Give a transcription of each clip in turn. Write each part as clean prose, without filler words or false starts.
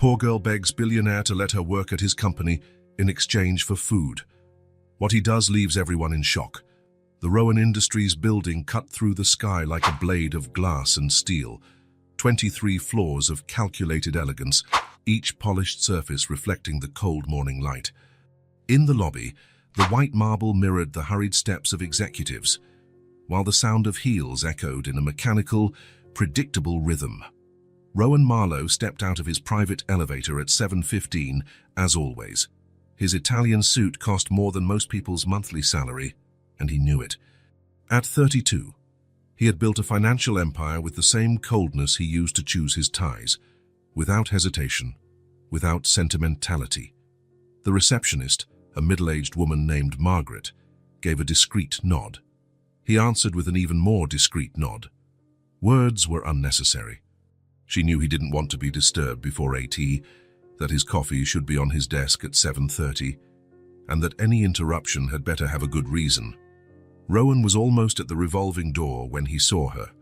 Poor girl begs Billionaire to let her work at his company in exchange for food. What he does leaves everyone in shock. The Rowan Industries building cut through the sky like a blade of glass and steel. 23 floors of calculated elegance, each polished surface reflecting the cold morning light. In the lobby, the white marble mirrored the hurried steps of executives, while the sound of heels echoed in a mechanical, predictable rhythm. Rowan Marlowe stepped out of his private elevator at 7:15, as always. His Italian suit cost more than most people's monthly salary, and he knew it. At 32, he had built a financial empire with the same coldness he used to choose his ties, without hesitation, without sentimentality. The receptionist, a middle-aged woman named Margaret, gave a discreet nod. He answered with an even more discreet nod. Words were unnecessary. She knew he didn't want to be disturbed before 8, that his coffee should be on his desk at 7:30, and that any interruption had better have a good reason. Rowan was almost at the revolving door when he saw her.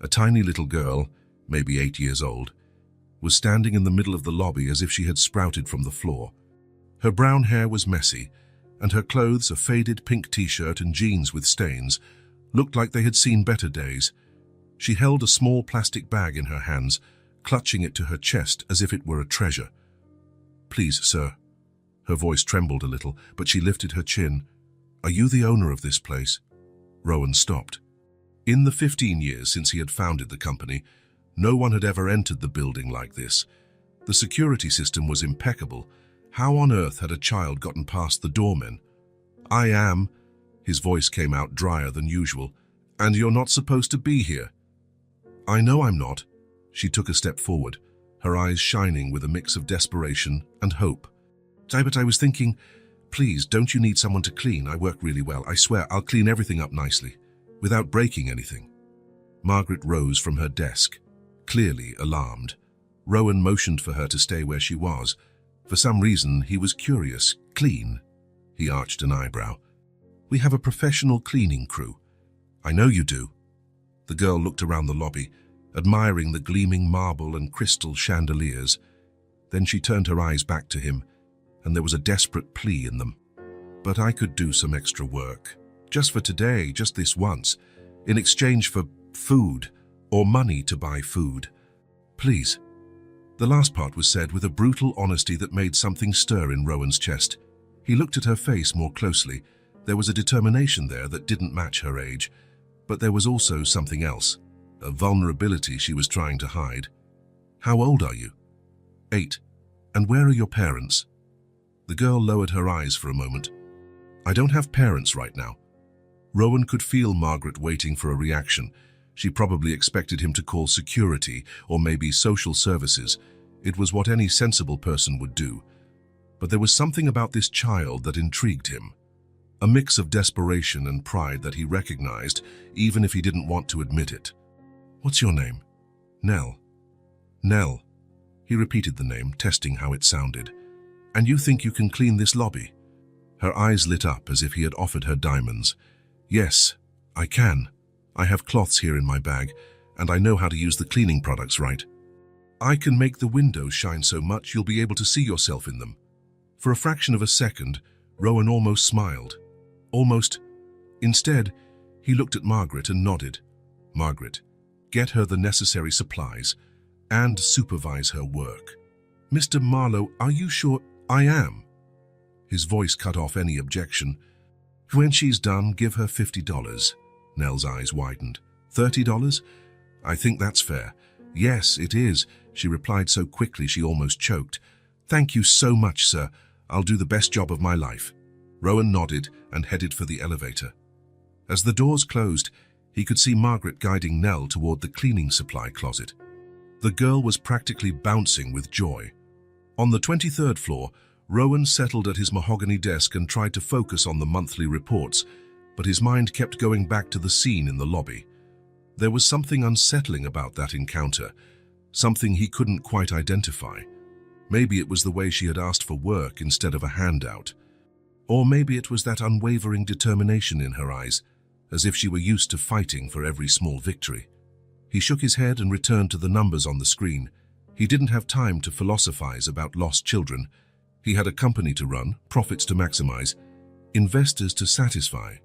A tiny little girl, maybe 8 years old, was standing in the middle of the lobby as if she had sprouted from the floor. Her brown hair was messy, and her clothes, a faded pink t-shirt and jeans with stains, looked like they had seen better days. She held a small plastic bag in her hands, clutching it to her chest as if it were a treasure. "Please, sir." Her voice trembled a little, but she lifted her chin. "Are you the owner of this place?" Rowan stopped. In the 15 years since he had founded the company, no one had ever entered the building like this. The security system was impeccable. How on earth had a child gotten past the doormen? "I am." His voice came out drier than usual. "And you're not supposed to be here." "I know I'm not." She took a step forward, her eyes shining with a mix of desperation and hope. "But I was thinking, please, don't you need someone to clean? I work really well. I swear I'll clean everything up nicely, without breaking anything." Margaret rose from her desk, clearly alarmed. Rowan motioned for her to stay where she was. For some reason, he was curious. "Clean?" He arched an eyebrow. "We have a professional cleaning crew." "I know you do." The girl looked around the lobby, admiring the gleaming marble and crystal chandeliers. Then she turned her eyes back to him, and there was a desperate plea in them. "But I could do some extra work. Just for today, just this once, in exchange for food, or money to buy food. Please." The last part was said with a brutal honesty that made something stir in Rowan's chest. He looked at her face more closely. There was a determination there that didn't match her age, but there was also something else, a vulnerability she was trying to hide. "How old are you?" 8. "And where are your parents?" The girl lowered her eyes for a moment. "I don't have parents right now." Rowan could feel Margaret waiting for a reaction. She probably expected him to call security or maybe social services. It was what any sensible person would do. But there was something about this child that intrigued him. A mix of desperation and pride that he recognized, even if he didn't want to admit it. "What's your name?" "Nell." "Nell." He repeated the name, testing how it sounded. "And you think you can clean this lobby?" Her eyes lit up as if he had offered her diamonds. "Yes, I can. I have cloths here in my bag, and I know how to use the cleaning products right. I can make the windows shine so much you'll be able to see yourself in them." For a fraction of a second, Rowan almost smiled. Almost. Instead, he looked at Margaret and nodded. "Margaret, get her the necessary supplies and supervise her work." "Mr. Marlowe, are you sure?" "I am." His voice cut off any objection. "When she's done, give her $50. Nell's eyes widened. $30? "I think that's fair." "Yes, it is," she replied so quickly she almost choked. "Thank you so much, sir. I'll do the best job of my life." Rowan nodded and headed for the elevator. As the doors closed, he could see Margaret guiding Nell toward the cleaning supply closet. The girl was practically bouncing with joy. On the 23rd floor, Rowan settled at his mahogany desk and tried to focus on the monthly reports, but his mind kept going back to the scene in the lobby. There was something unsettling about that encounter, something he couldn't quite identify. Maybe it was the way she had asked for work instead of a handout. Or maybe it was that unwavering determination in her eyes, as if she were used to fighting for every small victory. He shook his head and returned to the numbers on the screen. He didn't have time to philosophize about lost children. He had a company to run, profits to maximize, investors to satisfy.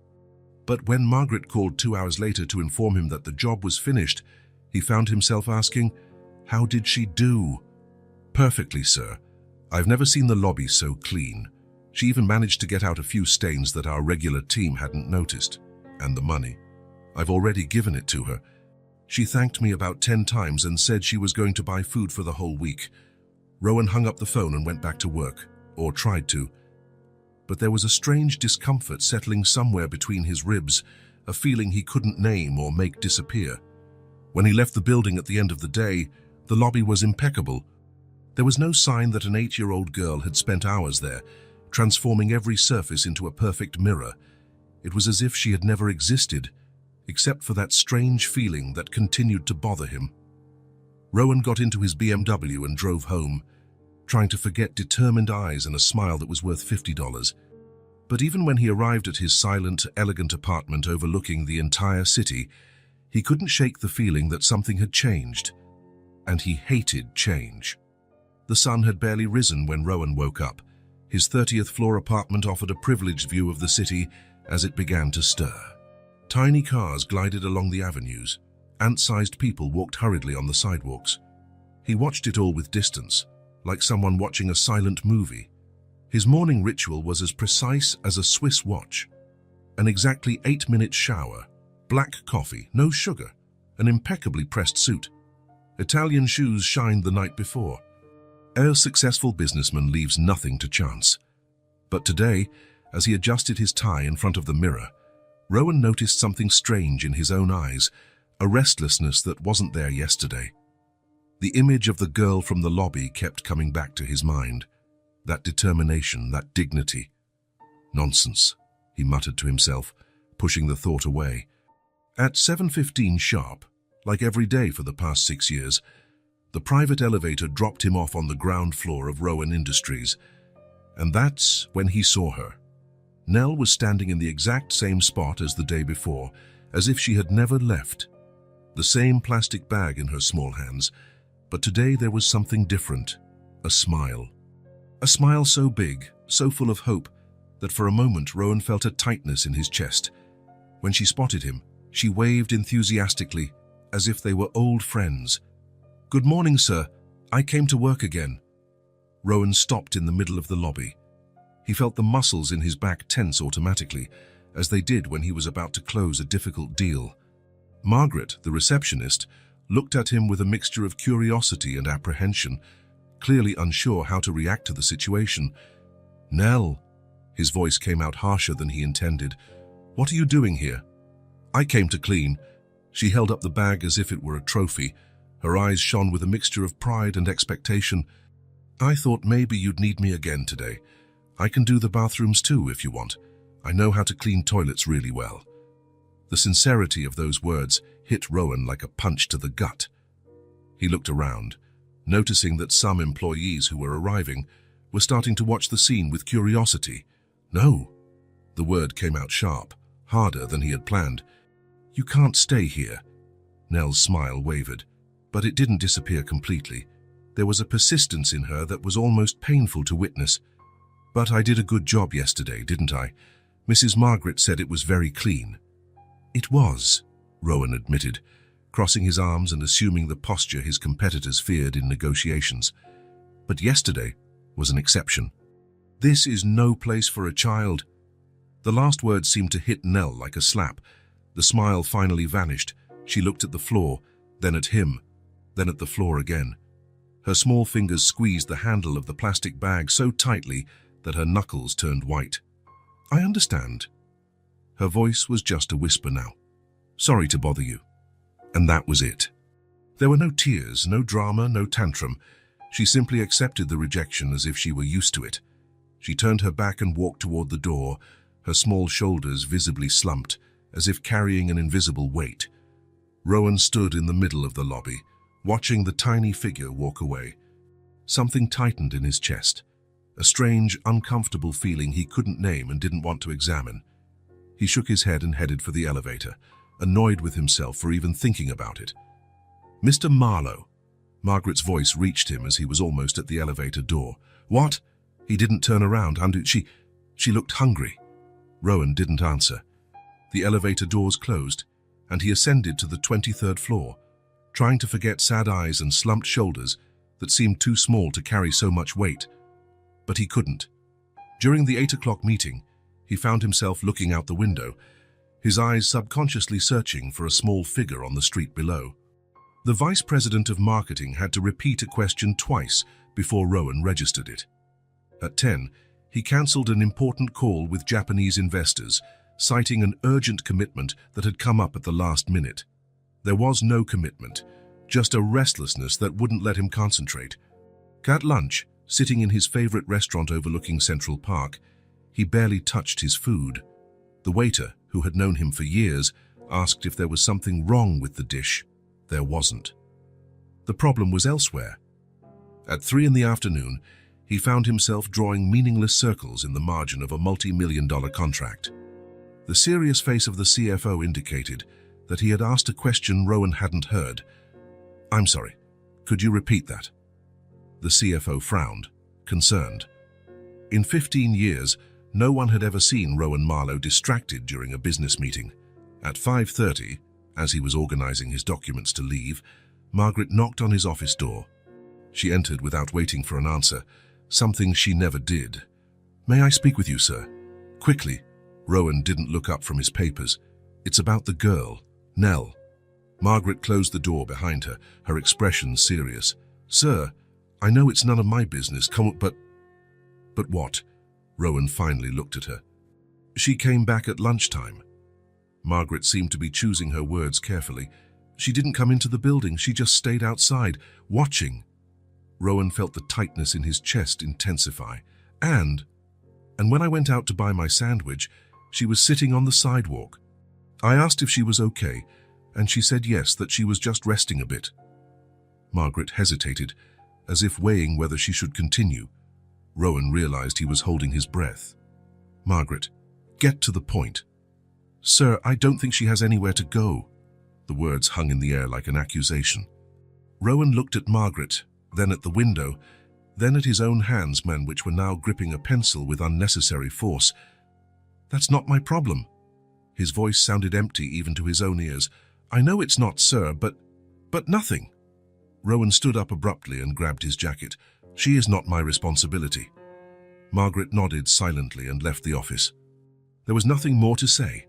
But when Margaret called 2 hours later to inform him that the job was finished, he found himself asking, "How did she do?" "Perfectly, sir. I've never seen the lobby so clean. She even managed to get out a few stains that our regular team hadn't noticed. And the money. I've already given it to her. She thanked me about 10 times and said she was going to buy food for the whole week." Rowan hung up the phone and went back to work, or tried to. But there was a strange discomfort settling somewhere between his ribs, a feeling he couldn't name or make disappear. When he left the building at the end of the day, the lobby was impeccable. There was no sign that an 8-year-old girl had spent hours there, transforming every surface into a perfect mirror. It was as if she had never existed, except for that strange feeling that continued to bother him. Rowan got into his BMW and drove home, trying to forget determined eyes and a smile that was worth $50. But even when he arrived at his silent, elegant apartment overlooking the entire city, he couldn't shake the feeling that something had changed. And he hated change. The sun had barely risen when Rowan woke up. His 30th floor apartment offered a privileged view of the city as it began to stir. Tiny cars glided along the avenues. Ant-sized people walked hurriedly on the sidewalks. He watched it all with distance, like someone watching a silent movie. His morning ritual was as precise as a Swiss watch. An exactly 8-minute shower, black coffee, no sugar, an impeccably pressed suit. Italian shoes shined the night before. A successful businessman leaves nothing to chance. But today, as he adjusted his tie in front of the mirror, Rowan noticed something strange in his own eyes, a restlessness that wasn't there yesterday. The image of the girl from the lobby kept coming back to his mind. That determination, that dignity. "Nonsense," he muttered to himself, pushing the thought away. At 7:15 sharp, like every day for the past 6 years, the private elevator dropped him off on the ground floor of Rowan Industries. And that's when he saw her. Nell was standing in the exact same spot as the day before, as if she had never left. The same plastic bag in her small hands, but today there was something different, a smile. A smile so big, so full of hope, that for a moment Rowan felt a tightness in his chest. When she spotted him, she waved enthusiastically, as if they were old friends. "Good morning, sir. I came to work again." Rowan stopped in the middle of the lobby. He felt the muscles in his back tense automatically, as they did when he was about to close a difficult deal. Margaret, the receptionist, looked at him with a mixture of curiosity and apprehension, clearly unsure how to react to the situation. "Nell," his voice came out harsher than he intended. "What are you doing here?" "I came to clean." She held up the bag as if it were a trophy. Her eyes shone with a mixture of pride and expectation. "I thought maybe you'd need me again today. I can do the bathrooms too if you want. I know how to clean toilets really well." The sincerity of those words hit Rowan like a punch to the gut. He looked around, noticing that some employees who were arriving were starting to watch the scene with curiosity. "No." The word came out sharp, harder than he had planned. "You can't stay here." Nell's smile wavered, but it didn't disappear completely. There was a persistence in her that was almost painful to witness. "But I did a good job yesterday, didn't I? Mrs. Margaret said it was very clean." "It was," Rowan admitted, crossing his arms and assuming the posture his competitors feared in negotiations. "But yesterday was an exception. This is no place for a child." The last word seemed to hit Nell like a slap. The smile finally vanished. She looked at the floor, then at him, then at the floor again. Her small fingers squeezed the handle of the plastic bag so tightly that her knuckles turned white. "I understand." Her voice was just a whisper now. "Sorry to bother you." And that was it. There were no tears, no drama, no tantrum. She simply accepted the rejection as if she were used to it. She turned her back and walked toward the door, her small shoulders visibly slumped, as if carrying an invisible weight. Rowan stood in the middle of the lobby, watching the tiny figure walk away. Something tightened in his chest, a strange, uncomfortable feeling he couldn't name and didn't want to examine. He shook his head and headed for the elevator, annoyed with himself for even thinking about it. "Mr. Marlowe." Margaret's voice reached him as he was almost at the elevator door. What? He didn't turn around, and she looked hungry. Rowan didn't answer. The elevator doors closed, and he ascended to the 23rd floor, trying to forget sad eyes and slumped shoulders that seemed too small to carry so much weight. But he couldn't. During the 8 o'clock meeting, he found himself looking out the window, his eyes subconsciously searching for a small figure on the street below. The vice president of marketing had to repeat a question twice before Rowan registered it. At 10, he cancelled an important call with Japanese investors, citing an urgent commitment that had come up at the last minute. There was no commitment, just a restlessness that wouldn't let him concentrate. At lunch, sitting in his favorite restaurant overlooking Central Park, he barely touched his food. The waiter, who had known him for years, asked if there was something wrong with the dish. There wasn't. The problem was elsewhere. At 3 in the afternoon, he found himself drawing meaningless circles in the margin of a multi-million-dollar contract. The serious face of the CFO indicated that he had asked a question Rowan hadn't heard. "I'm sorry, could you repeat that?" The CFO frowned, concerned. In 15 years, no one had ever seen Rowan Marlowe distracted during a business meeting. At 5:30, as he was organizing his documents to leave, Margaret knocked on his office door. She entered without waiting for an answer, something she never did. "May I speak with you, sir?" Quickly, Rowan didn't look up from his papers. "It's about the girl, Nell." Margaret closed the door behind her, her expression serious. "Sir, I know it's none of my business, but what?" Rowan finally looked at her. "She came back at lunchtime." Margaret seemed to be choosing her words carefully. "She didn't come into the building, she just stayed outside, watching." Rowan felt the tightness in his chest intensify. And when I went out to buy my sandwich, she was sitting on the sidewalk. I asked if she was okay, and she said yes, that she was just resting a bit." Margaret hesitated, as if weighing whether she should continue. Rowan realized he was holding his breath. "Margaret, get to the point." "Sir, I don't think she has anywhere to go." The words hung in the air like an accusation. Rowan looked at Margaret, then at the window, then at his own hands, which were now gripping a pencil with unnecessary force. "That's not my problem." His voice sounded empty even to his own ears. "I know it's not, sir, but nothing." Rowan stood up abruptly and grabbed his jacket. "She is not my responsibility." Margaret nodded silently and left the office. There was nothing more to say.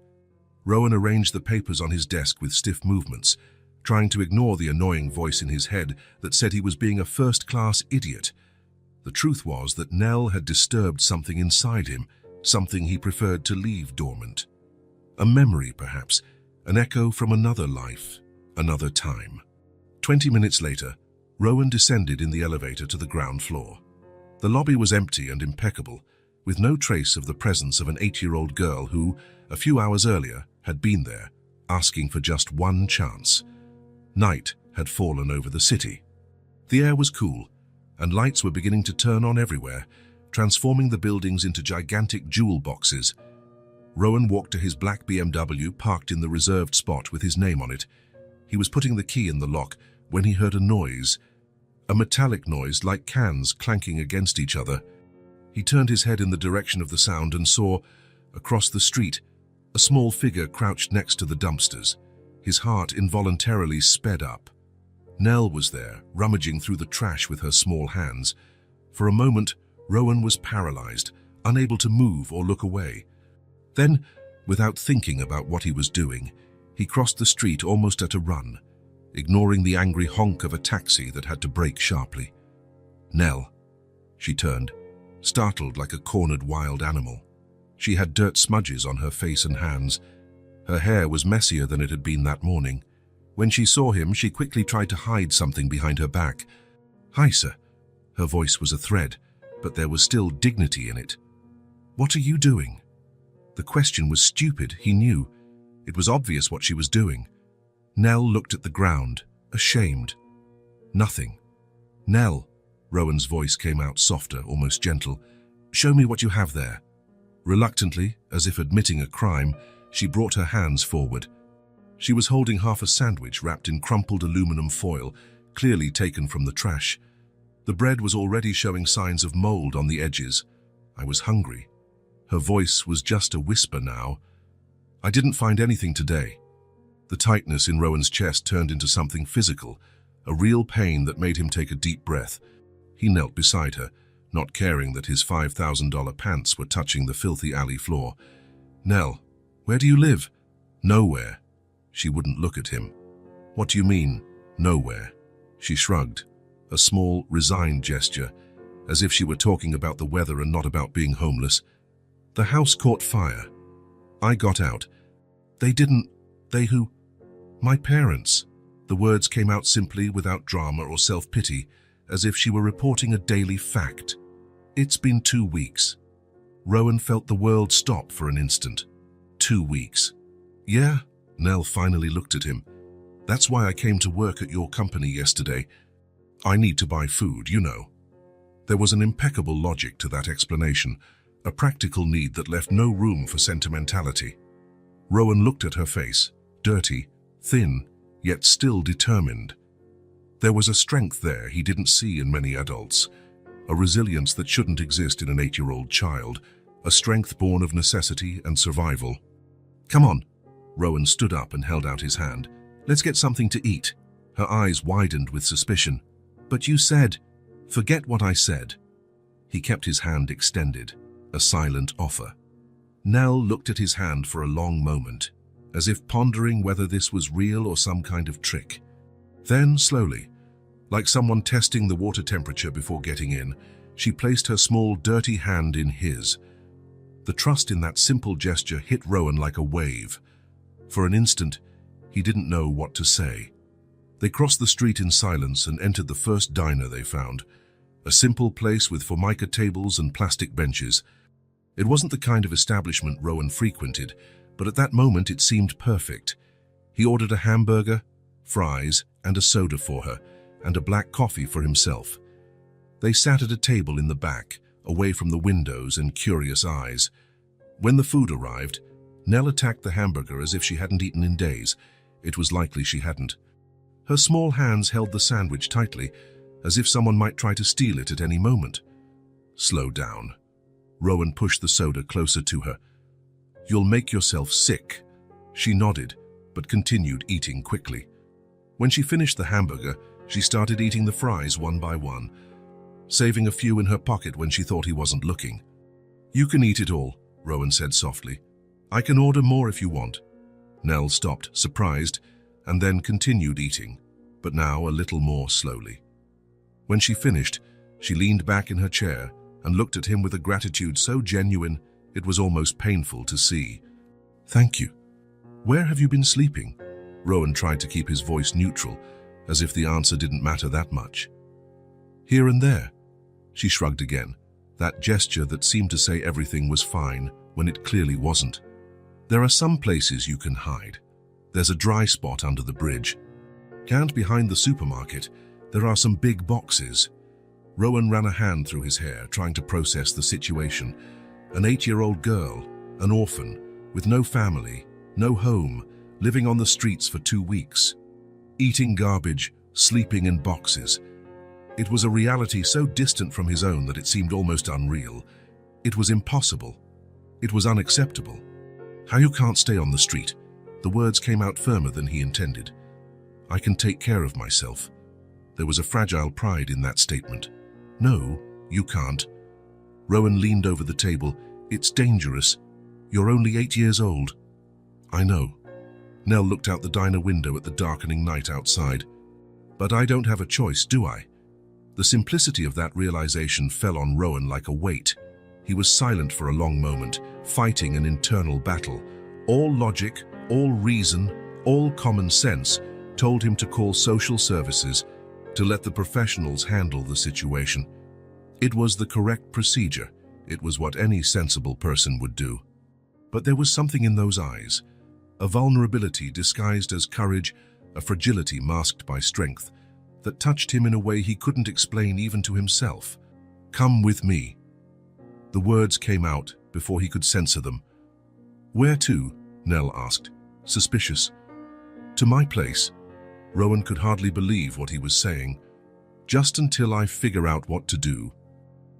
Rowan arranged the papers on his desk with stiff movements, trying to ignore the annoying voice in his head that said he was being a first-class idiot. The truth was that Nell had disturbed something inside him, something he preferred to leave dormant. A memory, perhaps, an echo from another life, another time. 20 minutes later, Rowan descended in the elevator to the ground floor. The lobby was empty and impeccable, with no trace of the presence of an 8-year-old girl who, a few hours earlier, had been there, asking for just one chance. Night had fallen over the city. The air was cool, and lights were beginning to turn on everywhere, transforming the buildings into gigantic jewel boxes. Rowan walked to his black BMW parked in the reserved spot with his name on it. He was putting the key in the lock when he heard a noise, a metallic noise like cans clanking against each other. He turned his head in the direction of the sound and saw, across the street, a small figure crouched next to the dumpsters. His heart involuntarily sped up. Nell was there, rummaging through the trash with her small hands. For a moment, Rowan was paralyzed, unable to move or look away. Then, without thinking about what he was doing, he crossed the street almost at a run, ignoring the angry honk of a taxi that had to brake sharply. "Nell." She turned, startled like a cornered wild animal. She had dirt smudges on her face and hands. Her hair was messier than it had been that morning. When she saw him, she quickly tried to hide something behind her back. "Hi, sir." Her voice was a thread, but there was still dignity in it. "What are you doing?" The question was stupid, he knew. It was obvious what she was doing. Nell looked at the ground, ashamed. "Nothing." "Nell," Rowan's voice came out softer, almost gentle. "Show me what you have there." Reluctantly, as if admitting a crime, she brought her hands forward. She was holding half a sandwich wrapped in crumpled aluminum foil, clearly taken from the trash. The bread was already showing signs of mold on the edges. I was hungry. Her voice was just a whisper now. I didn't find anything today. The tightness in Rowan's chest turned into something physical, a real pain that made him take a deep breath. He knelt beside her, not caring that his $5,000 pants were touching the filthy alley floor. "Nell, where do you live?" "Nowhere." She wouldn't look at him. "What do you mean, nowhere?" She shrugged, a small, resigned gesture, as if she were talking about the weather and not about being homeless. "The house caught fire. I got out. They didn't. They who? My parents." The words came out simply, without drama or self-pity, as if she were reporting a daily fact. "It's been 2 weeks." Rowan felt the world stop for an instant. 2 weeks. "Yeah?" Nell finally looked at him. "That's why I came to work at your company yesterday. I need to buy food, you know." There was an impeccable logic to that explanation, a practical need that left no room for sentimentality. Rowan looked at her face, dirty, thin, yet still determined. There was a strength there he didn't see in many adults, a resilience that shouldn't exist in an 8-year-old child, a strength born of necessity and survival. "Come on." Rowan stood up and held out his hand. "Let's get something to eat." Her eyes widened with suspicion. "But you said..." "Forget what I said." He kept his hand extended, a silent offer. Nell looked at his hand for a long moment, as if pondering whether this was real or some kind of trick. Then, slowly, like someone testing the water temperature before getting in, she placed her small, dirty hand in his. The trust in that simple gesture hit Rowan like a wave. For an instant, he didn't know what to say. They crossed the street in silence and entered the first diner they found, a simple place with formica tables and plastic benches. It wasn't the kind of establishment Rowan frequented, but at that moment it seemed perfect. He ordered a hamburger, fries, and a soda for her, and a black coffee for himself. They sat at a table in the back, away from the windows and curious eyes. When the food arrived, Nell attacked the hamburger as if she hadn't eaten in days. It was likely she hadn't. Her small hands held the sandwich tightly, as if someone might try to steal it at any moment. "Slow down." Rowan pushed the soda closer to her. "You'll make yourself sick." She nodded, but continued eating quickly. When she finished the hamburger, she started eating the fries one by one, saving a few in her pocket when she thought he wasn't looking. "You can eat it all," Rowan said softly. "I can order more if you want." Nell stopped, surprised, and then continued eating, but now a little more slowly. When she finished, she leaned back in her chair and looked at him with a gratitude so genuine it was almost painful to see. "Thank you. Where have you been sleeping?" Rowan tried to keep his voice neutral, as if the answer didn't matter that much. "Here and there." She shrugged again, that gesture that seemed to say everything was fine when it clearly wasn't. "There are some places you can hide. There's a dry spot under the bridge. And behind the supermarket, there are some big boxes." Rowan ran a hand through his hair, trying to process the situation. An 8-year-old girl, an orphan, with no family, no home, living on the streets for 2 weeks. Eating garbage, sleeping in boxes. It was a reality so distant from his own that it seemed almost unreal. It was impossible. It was unacceptable. "How you can't stay on the street?" The words came out firmer than he intended. "I can take care of myself." There was a fragile pride in that statement. "No, you can't." Rowan leaned over the table. "It's dangerous. You're only 8 years old." "I know." Nell looked out the diner window at the darkening night outside. "But I don't have a choice, do I?" The simplicity of that realization fell on Rowan like a weight. He was silent for a long moment, fighting an internal battle. All logic, all reason, all common sense told him to call social services, to let the professionals handle the situation. It was the correct procedure. It was what any sensible person would do. But there was something in those eyes, a vulnerability disguised as courage, a fragility masked by strength, that touched him in a way he couldn't explain even to himself. "Come with me." The words came out before he could censor them. "Where to?" Nell asked, suspicious. "To my place." Rowan could hardly believe what he was saying. Just until I figure out what to do.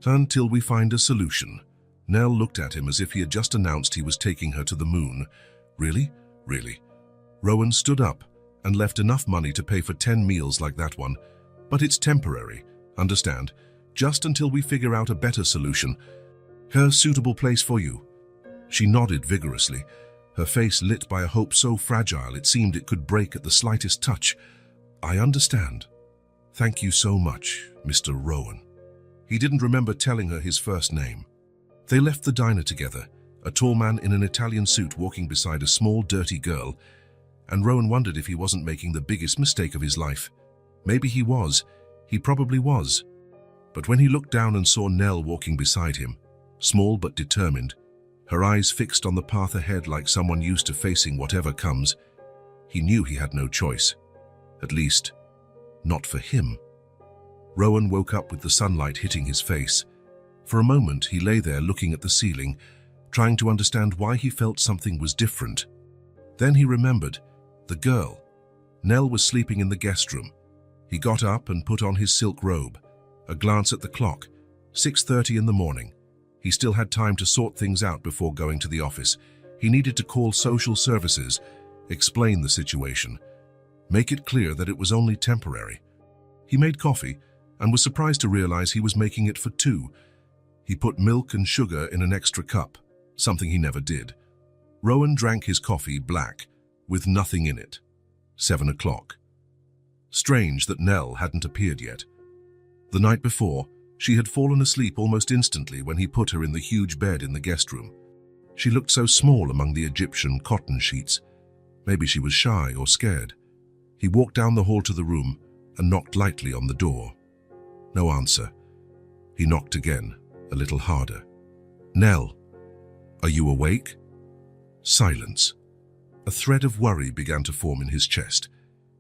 Until we find a solution. Nell looked at him as if he had just announced he was taking her to the moon. Really? Really? Rowan stood up and left enough money to pay for 10 meals like that one. But it's temporary, understand? Just until we figure out a better solution. A suitable place for you. She nodded vigorously, her face lit by a hope so fragile it seemed it could break at the slightest touch. I understand. Thank you so much, Mr. Rowan. He didn't remember telling her his first name. They left the diner together, a tall man in an Italian suit walking beside a small, dirty girl, and Rowan wondered if he wasn't making the biggest mistake of his life. Maybe he was. He probably was. But when he looked down and saw Nell walking beside him, small but determined, her eyes fixed on the path ahead like someone used to facing whatever comes, he knew he had no choice. At least, not for him. Rowan woke up with the sunlight hitting his face. For a moment, he lay there looking at the ceiling, trying to understand why he felt something was different. Then he remembered. The girl. Nell was sleeping in the guest room. He got up and put on his silk robe. A glance at the clock. 6:30 in the morning. He still had time to sort things out before going to the office. He needed to call social services, explain the situation, make it clear that it was only temporary. He made coffee and was surprised to realize he was making it for two. He put milk and sugar in an extra cup, something he never did. Rowan drank his coffee black, with nothing in it. 7 o'clock. Strange that Nell hadn't appeared yet. The night before, she had fallen asleep almost instantly when he put her in the huge bed in the guest room. She looked so small among the Egyptian cotton sheets. Maybe she was shy or scared. He walked down the hall to the room and knocked lightly on the door. No answer. He knocked again, a little harder. Nell, are you awake? Silence. A thread of worry began to form in his chest.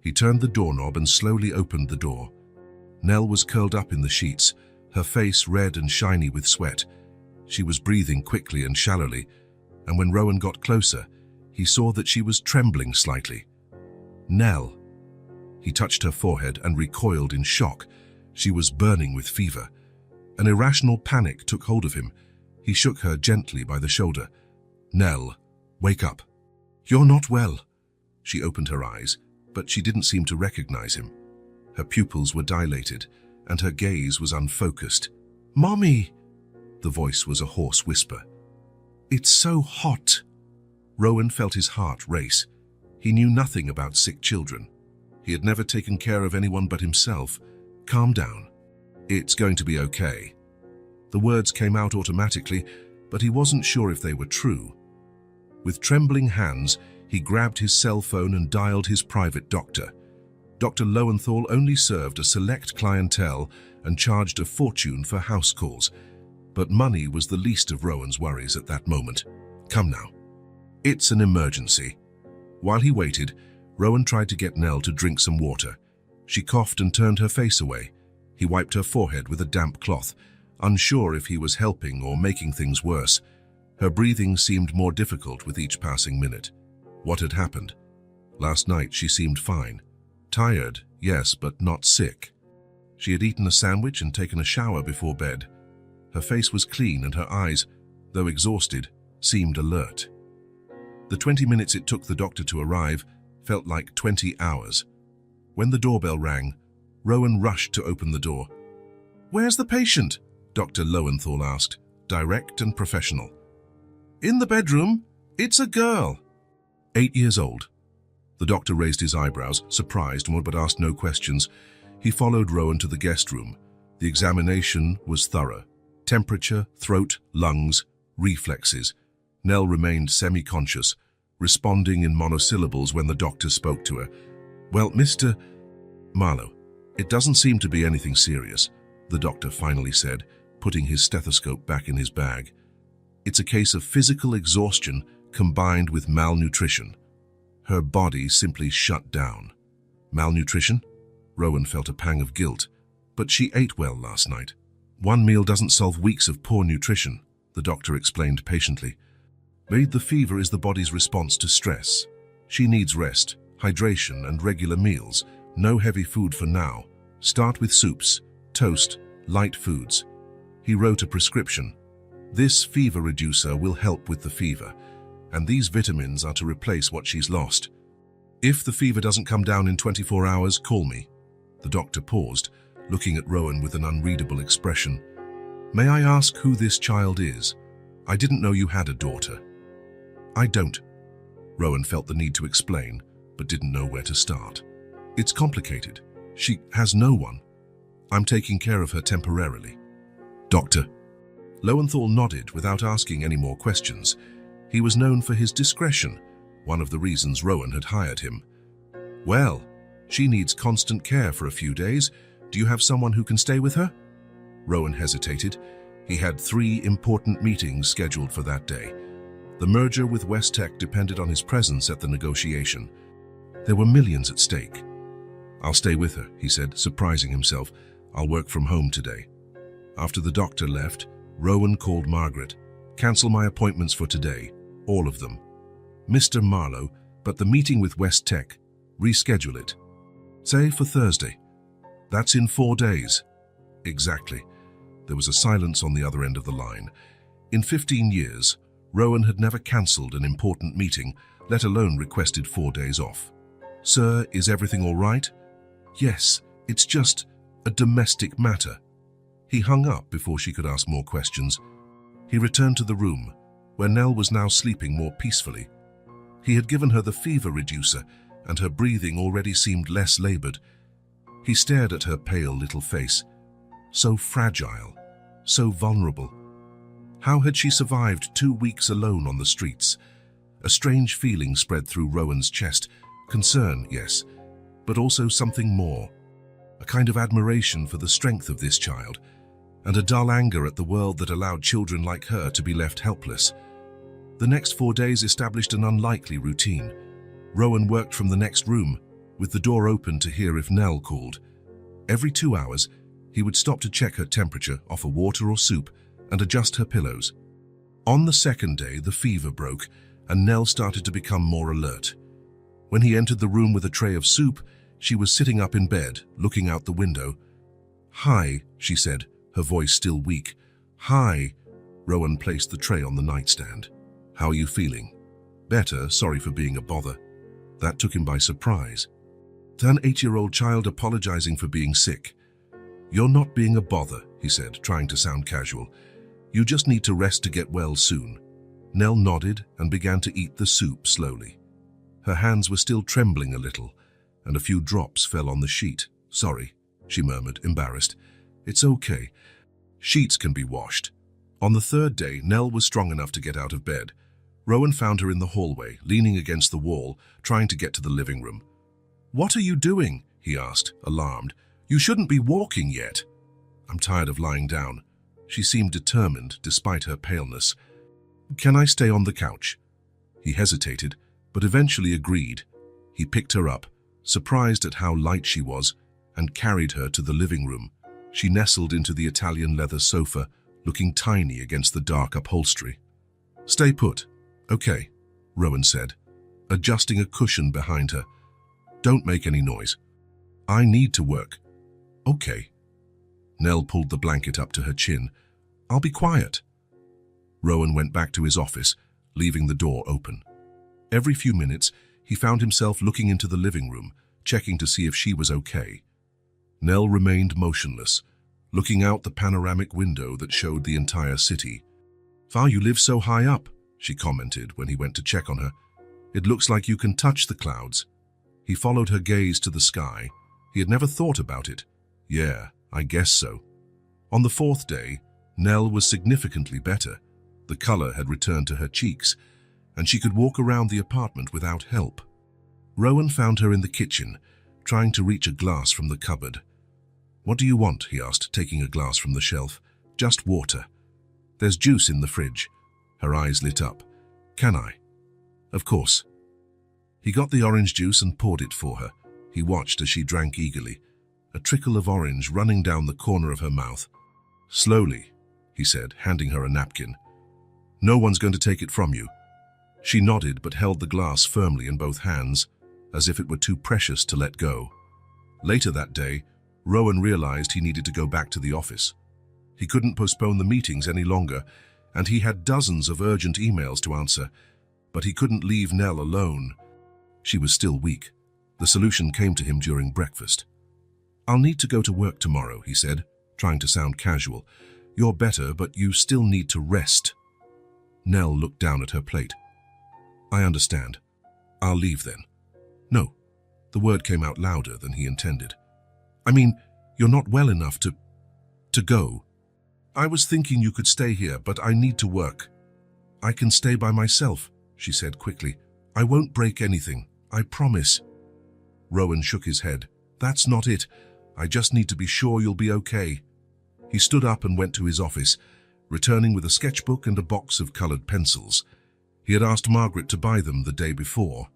He turned the doorknob and slowly opened the door. Nell was curled up in the sheets, her face red and shiny with sweat. She was breathing quickly and shallowly, and when Rowan got closer, he saw that she was trembling slightly. Nell. He touched her forehead and recoiled in shock. She was burning with fever. An irrational panic took hold of him. He shook her gently by the shoulder. Nell, wake up. You're not well. She opened her eyes, but she didn't seem to recognize him. Her pupils were dilated, and her gaze was unfocused. Mommy! The voice was a hoarse whisper. It's so hot. Rowan felt his heart race. He knew nothing about sick children. He had never taken care of anyone but himself. Calm down. It's going to be okay. The words came out automatically, but he wasn't sure if they were true. With trembling hands, he grabbed his cell phone and dialed his private doctor. Dr. Lowenthal only served a select clientele and charged a fortune for house calls. But money was the least of Rowan's worries at that moment. Come now. It's an emergency. While he waited, Rowan tried to get Nell to drink some water. She coughed and turned her face away. He wiped her forehead with a damp cloth, unsure if he was helping or making things worse. Her breathing seemed more difficult with each passing minute. What had happened? Last night she seemed fine. Tired, yes, but not sick. She had eaten a sandwich and taken a shower before bed. Her face was clean and her eyes, though exhausted, seemed alert. The 20 minutes it took the doctor to arrive felt like 20 hours. When the doorbell rang, Rowan rushed to open the door. Where's the patient? Dr. Lowenthal asked, direct and professional. In the bedroom. It's a girl. 8 years old. The doctor raised his eyebrows, surprised, but asked no questions. He followed Rowan to the guest room. The examination was thorough. Temperature, throat, lungs, reflexes. Nell remained semi-conscious, responding in monosyllables when the doctor spoke to her. Well, Mr. Marlowe, it doesn't seem to be anything serious, the doctor finally said, putting his stethoscope back in his bag. It's a case of physical exhaustion combined with malnutrition. Her body simply shut down. Malnutrition? Rowan felt a pang of guilt, but she ate well last night. One meal doesn't solve weeks of poor nutrition, the doctor explained patiently. The fever is the body's response to stress. She needs rest, hydration, and regular meals, No heavy food for now. Start with soups, toast, light foods. He wrote a prescription. This fever reducer will help with the fever, and these vitamins are to replace what she's lost. If the fever doesn't come down in 24 hours, call me. The doctor paused, looking at Rowan with an unreadable expression. May I ask who this child is? I didn't know you had a daughter. I don't. Rowan felt the need to explain, but didn't know where to start. It's complicated. She has no one. I'm taking care of her temporarily. Doctor. Lowenthal nodded without asking any more questions. He was known for his discretion, one of the reasons Rowan had hired him. Well, she needs constant care for a few days. Do you have someone who can stay with her? Rowan hesitated. He had 3 important meetings scheduled for that day. The merger with West Tech depended on his presence at the negotiation. There were millions at stake. I'll stay with her, he said, surprising himself. I'll work from home today. After the doctor left, Rowan called Margaret. Cancel my appointments for today, all of them. Mr. Marlowe, but the meeting with West Tech, reschedule it. Say for Thursday. That's in 4 days. Exactly. There was a silence on the other end of the line. In 15 years, Rowan had never cancelled an important meeting, let alone requested 4 days off. Sir, is everything all right? Yes, it's just a domestic matter. He hung up before she could ask more questions. He returned to the room, where Nell was now sleeping more peacefully. He had given her the fever reducer, and her breathing already seemed less labored. He stared at her pale little face. So fragile, so vulnerable. How had she survived 2 weeks alone on the streets? A strange feeling spread through Rowan's chest. Concern, yes, but also something more. A kind of admiration for the strength of this child, and a dull anger at the world that allowed children like her to be left helpless. The next 4 days established an unlikely routine. Rowan worked from the next room, with the door open to hear if Nell called. Every 2 hours, he would stop to check her temperature, offer water or soup, and adjust her pillows. On the second day, the fever broke, and Nell started to become more alert. When he entered the room with a tray of soup, she was sitting up in bed, looking out the window. Hi, she said, her voice still weak. Hi. Rowan placed the tray on the nightstand. How are you feeling? Better, sorry for being a bother. That took him by surprise. An 8-year-old child apologizing for being sick. You're not being a bother, he said, trying to sound casual. You just need to rest to get well soon. Nell nodded and began to eat the soup slowly. Her hands were still trembling a little, and a few drops fell on the sheet. Sorry, she murmured, embarrassed. It's okay. Sheets can be washed. On the 3rd day, Nell was strong enough to get out of bed. Rowan found her in the hallway, leaning against the wall, trying to get to the living room. What are you doing? He asked, alarmed. You shouldn't be walking yet. I'm tired of lying down. She seemed determined, despite her paleness. Can I stay on the couch? He hesitated, but eventually agreed. He picked her up, surprised at how light she was, and carried her to the living room. She nestled into the Italian leather sofa, looking tiny against the dark upholstery. Stay put. Okay, Rowan said, adjusting a cushion behind her. Don't make any noise. I need to work. Okay. Nell pulled the blanket up to her chin. I'll be quiet. Rowan went back to his office, leaving the door open. Every few minutes, he found himself looking into the living room, checking to see if she was okay. Nell remained motionless, looking out the panoramic window that showed the entire city. "Wow, you live so high up," she commented when he went to check on her. "It looks like you can touch the clouds." He followed her gaze to the sky. He had never thought about it. Yeah, I guess so. On the 4th day, Nell was significantly better. The color had returned to her cheeks, and she could walk around the apartment without help. Rowan found her in the kitchen, trying to reach a glass from the cupboard. "What do you want?" he asked, taking a glass from the shelf. "Just water. There's juice in the fridge." Her eyes lit up. "Can I?" "Of course." He got the orange juice and poured it for her. He watched as she drank eagerly, a trickle of orange running down the corner of her mouth. "Slowly," he said, handing her a napkin. "No one's going to take it from you." She nodded but held the glass firmly in both hands, as if it were too precious to let go. Later that day, Rowan realized he needed to go back to the office. He couldn't postpone the meetings any longer, and he had dozens of urgent emails to answer, but he couldn't leave Nell alone. She was still weak. The solution came to him during breakfast. "I'll need to go to work tomorrow," he said, trying to sound casual. "You're better, but you still need to rest." Nell looked down at her plate. "I understand. I'll leave then." "No." The word came out louder than he intended. "I mean, you're not well enough to go. I was thinking you could stay here, but I need to work." "I can stay by myself," she said quickly. "I won't break anything. I promise." Rowan shook his head. "That's not it. I just need to be sure you'll be okay." He stood up and went to his office, returning with a sketchbook and a box of colored pencils. He had asked Margaret to buy them the day before.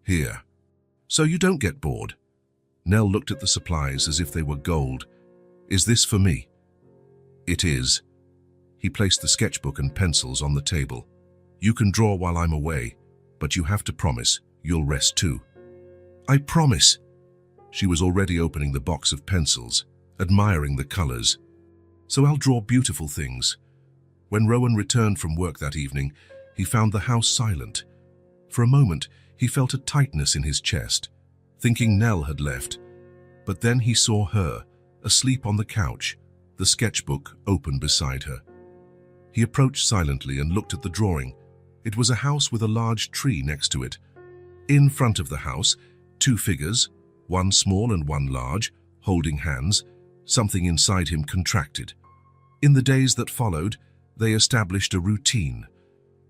"Here. So you don't get bored." Nell looked at the supplies as if they were gold. "Is this for me?" "It is." He placed the sketchbook and pencils on the table. "You can draw while I'm away, but you have to promise you'll rest too." "I promise." She was already opening the box of pencils, admiring the colors. "So I'll draw beautiful things." When Rowan returned from work that evening, he found the house silent. For a moment, he felt a tightness in his chest, thinking Nell had left. But then he saw her, asleep on the couch, the sketchbook open beside her. He approached silently and looked at the drawing. It was a house with a large tree next to it. In front of the house, two figures, one small and one large, holding hands. Something inside him contracted. In the days that followed, they established a routine.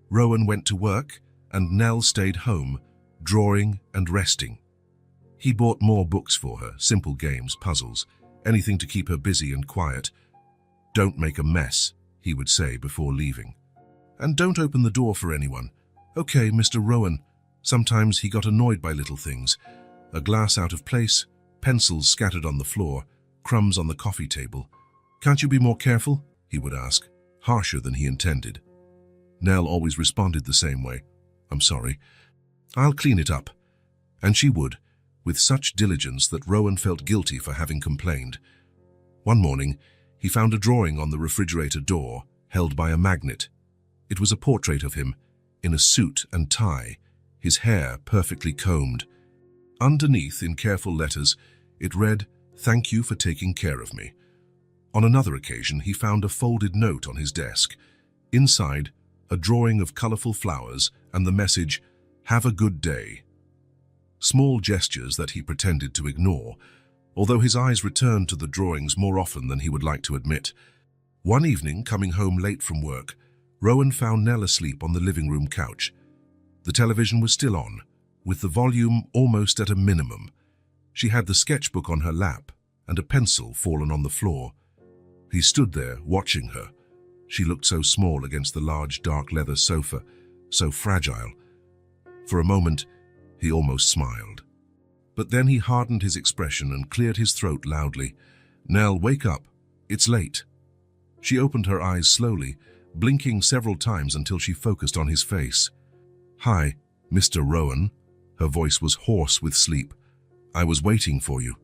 Rowan went to work, and Nell stayed home, drawing and resting. He bought more books for her, simple games, puzzles, anything to keep her busy and quiet. "Don't make a mess," he would say before leaving. "And don't open the door for anyone." "Okay, Mr. Rowan." Sometimes he got annoyed by little things. A glass out of place, pencils scattered on the floor, crumbs on the coffee table. "Can't you be more careful?" he would ask, harsher than he intended. Nell always responded the same way. "I'm sorry. I'll clean it up." And she would, with such diligence that Rowan felt guilty for having complained. One morning, he found a drawing on the refrigerator door, held by a magnet. It was a portrait of him, in a suit and tie, his hair perfectly combed. Underneath, in careful letters, it read, "Thank you for taking care of me." On another occasion, he found a folded note on his desk. Inside, a drawing of colorful flowers and the message, "Have a good day." Small gestures that he pretended to ignore, although his eyes returned to the drawings more often than he would like to admit. One evening, coming home late from work, Rowan found Nell asleep on the living room couch. The television was still on, with the volume almost at a minimum. She had the sketchbook on her lap and a pencil fallen on the floor. He stood there, watching her. She looked so small against the large dark leather sofa, so fragile. For a moment, he almost smiled. But then he hardened his expression and cleared his throat loudly. "Nell, wake up. It's late." She opened her eyes slowly, blinking several times until she focused on his face. "Hi, Mr. Rowan." Her voice was hoarse with sleep. "I was waiting for you."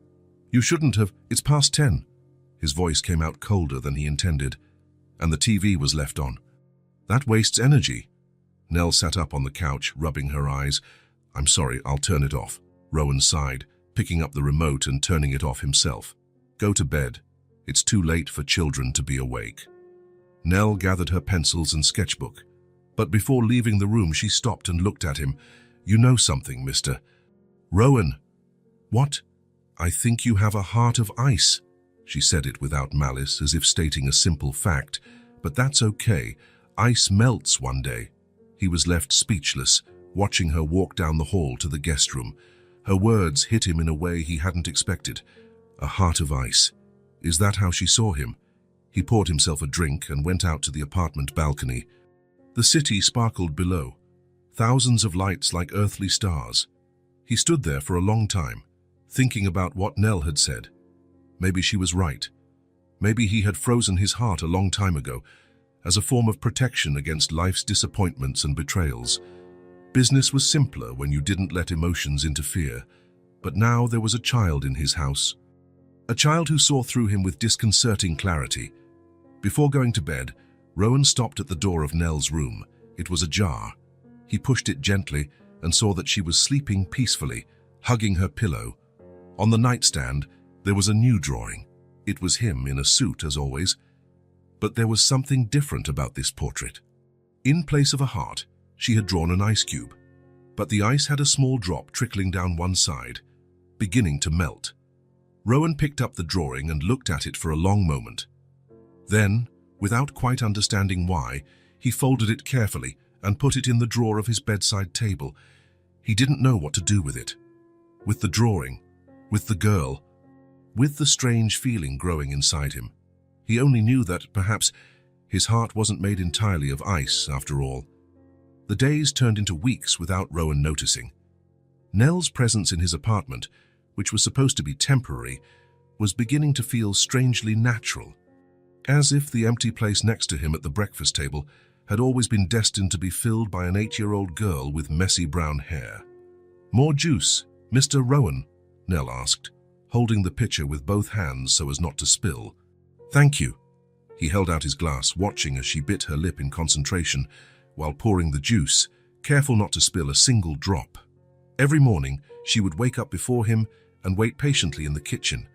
"You shouldn't have. It's past 10. His voice came out colder than he intended, and the TV was left on. "That wastes energy." Nell sat up on the couch, rubbing her eyes. "I'm sorry, I'll turn it off." Rowan sighed, picking up the remote and turning it off himself. "Go to bed. It's too late for children to be awake." Nell gathered her pencils and sketchbook. But before leaving the room, she stopped and looked at him. "You know something, Mr. Rowan." "What?" "I think you have a heart of ice." She said it without malice, as if stating a simple fact. "But that's okay. Ice melts one day." He was left speechless, watching her walk down the hall to the guest room. Her words hit him in a way he hadn't expected. A heart of ice. Is that how she saw him? He poured himself a drink and went out to the apartment balcony. The city sparkled below, thousands of lights like earthly stars. He stood there for a long time, thinking about what Nell had said. Maybe she was right. Maybe he had frozen his heart a long time ago, as a form of protection against life's disappointments and betrayals. Business was simpler when you didn't let emotions interfere. But now there was a child in his house. A child who saw through him with disconcerting clarity. Before going to bed, Rowan stopped at the door of Nell's room. It was ajar. He pushed it gently and saw that she was sleeping peacefully, hugging her pillow. On the nightstand, there was a new drawing. It was him in a suit, as always. But there was something different about this portrait. In place of a heart, she had drawn an ice cube. But the ice had a small drop trickling down one side, beginning to melt. Rowan picked up the drawing and looked at it for a long moment. Then, without quite understanding why, he folded it carefully and put it in the drawer of his bedside table. He didn't know what to do with it. With the drawing, with the girl, with the strange feeling growing inside him. He only knew that, perhaps, his heart wasn't made entirely of ice, after all. The days turned into weeks without Rowan noticing. Nell's presence in his apartment, which was supposed to be temporary, was beginning to feel strangely natural, as if the empty place next to him at the breakfast table had always been destined to be filled by an 8-year-old girl with messy brown hair. "More juice, Mr. Rowan?" Nell asked, holding the pitcher with both hands so as not to spill. "Thank you." He held out his glass, watching as she bit her lip in concentration while pouring the juice, careful not to spill a single drop. Every morning, she would wake up before him and wait patiently in the kitchen.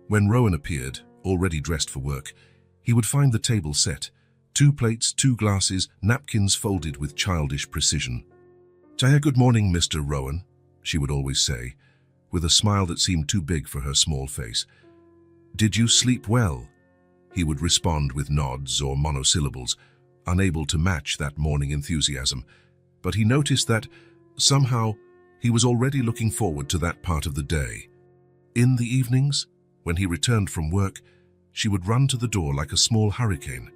When Rowan appeared, already dressed for work, he would find the table set, 2 plates, 2 glasses, napkins folded with childish precision. "Jaya, good morning, Mr. Rowan," she would always say, with a smile that seemed too big for her small face. "Did you sleep well?" He would respond with nods or monosyllables, unable to match that morning enthusiasm. But he noticed that, somehow, he was already looking forward to that part of the day. In the evenings, when he returned from work, she would run to the door like a small hurricane.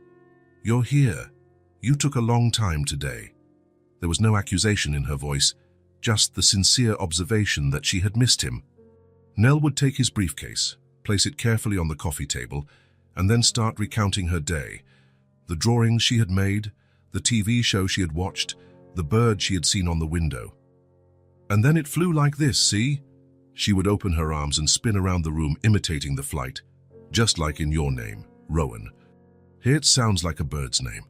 "You're here. You took a long time today." There was no accusation in her voice, just the sincere observation that she had missed him. Nell would take his briefcase, place it carefully on the coffee table, and then start recounting her day. The drawings she had made, the TV show she had watched, the bird she had seen on the window. "And then it flew like this, see?" She would open her arms and spin around the room, imitating the flight. "Just like in your name, Rowan. It sounds like a bird's name."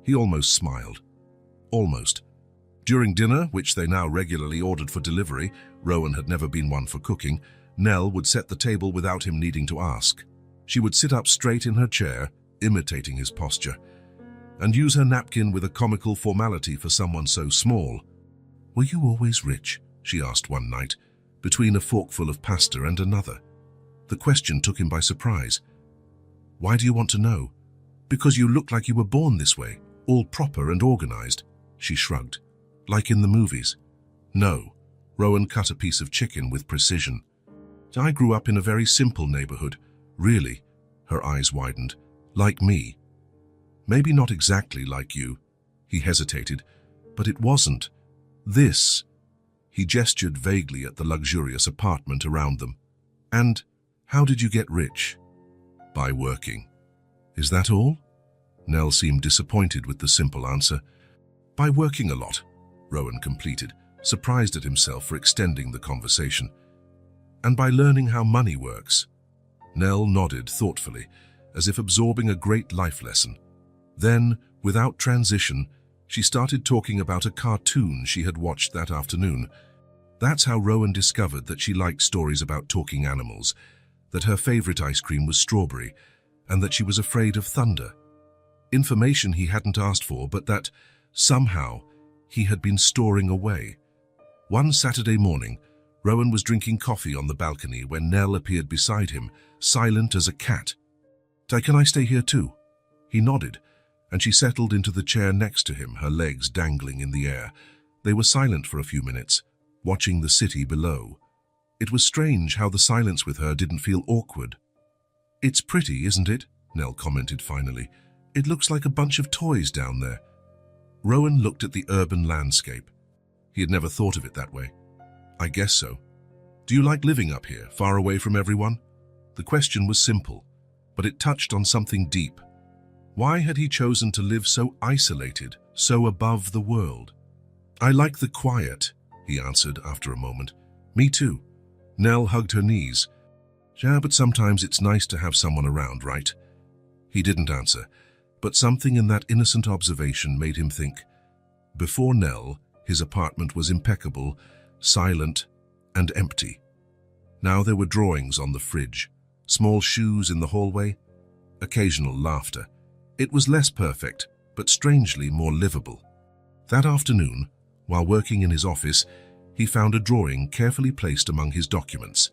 He almost smiled. Almost. During dinner, which they now regularly ordered for delivery, Rowan had never been one for cooking, Nell would set the table without him needing to ask. She would sit up straight in her chair, imitating his posture, and use her napkin with a comical formality for someone so small. "Were you always rich?" she asked one night, between a forkful of pasta and another. The question took him by surprise. "Why do you want to know?" "Because you look like you were born this way, all proper and organized." She shrugged. "Like in the movies?" "No." Rowan cut a piece of chicken with precision. "I grew up in a very simple neighborhood. Really?" Her eyes widened. "Like me?" "Maybe not exactly like you." He hesitated. "But it wasn't. This." He gestured vaguely at the luxurious apartment around them. "And how did you get rich?" "By working." "Is that all?" Nell seemed disappointed with the simple answer. "By working a lot," Rowan completed, surprised at himself for extending the conversation. "And by learning how money works." Nell nodded thoughtfully, as if absorbing a great life lesson. Then, without transition, she started talking about a cartoon she had watched that afternoon. That's how Rowan discovered that she liked stories about talking animals, that her favorite ice cream was strawberry, and that she was afraid of thunder. Information he hadn't asked for, but that, somehow, he had been storing away. One Saturday morning, Rowan was drinking coffee on the balcony when Nell appeared beside him, silent as a cat. "Can I stay here too?" He nodded, and she settled into the chair next to him, her legs dangling in the air. They were silent for a few minutes, watching the city below. It was strange how the silence with her didn't feel awkward. "It's pretty, isn't it?" Nell commented finally. "It looks like a bunch of toys down there." Rowan looked at the urban landscape. He had never thought of it that way. "I guess so." "Do you like living up here, far away from everyone?" The question was simple, but it touched on something deep. Why had he chosen to live so isolated, so above the world? "I like the quiet," he answered after a moment. "Me too." Nell hugged her knees. Yeah, but sometimes it's nice to have someone around, right? He didn't answer, but something in that innocent observation made him think. Before Nell, his apartment was impeccable, silent, and empty. Now there were drawings on the fridge, small shoes in the hallway, occasional laughter. It was less perfect, but strangely more livable. That afternoon, while working in his office, he found a drawing carefully placed among his documents.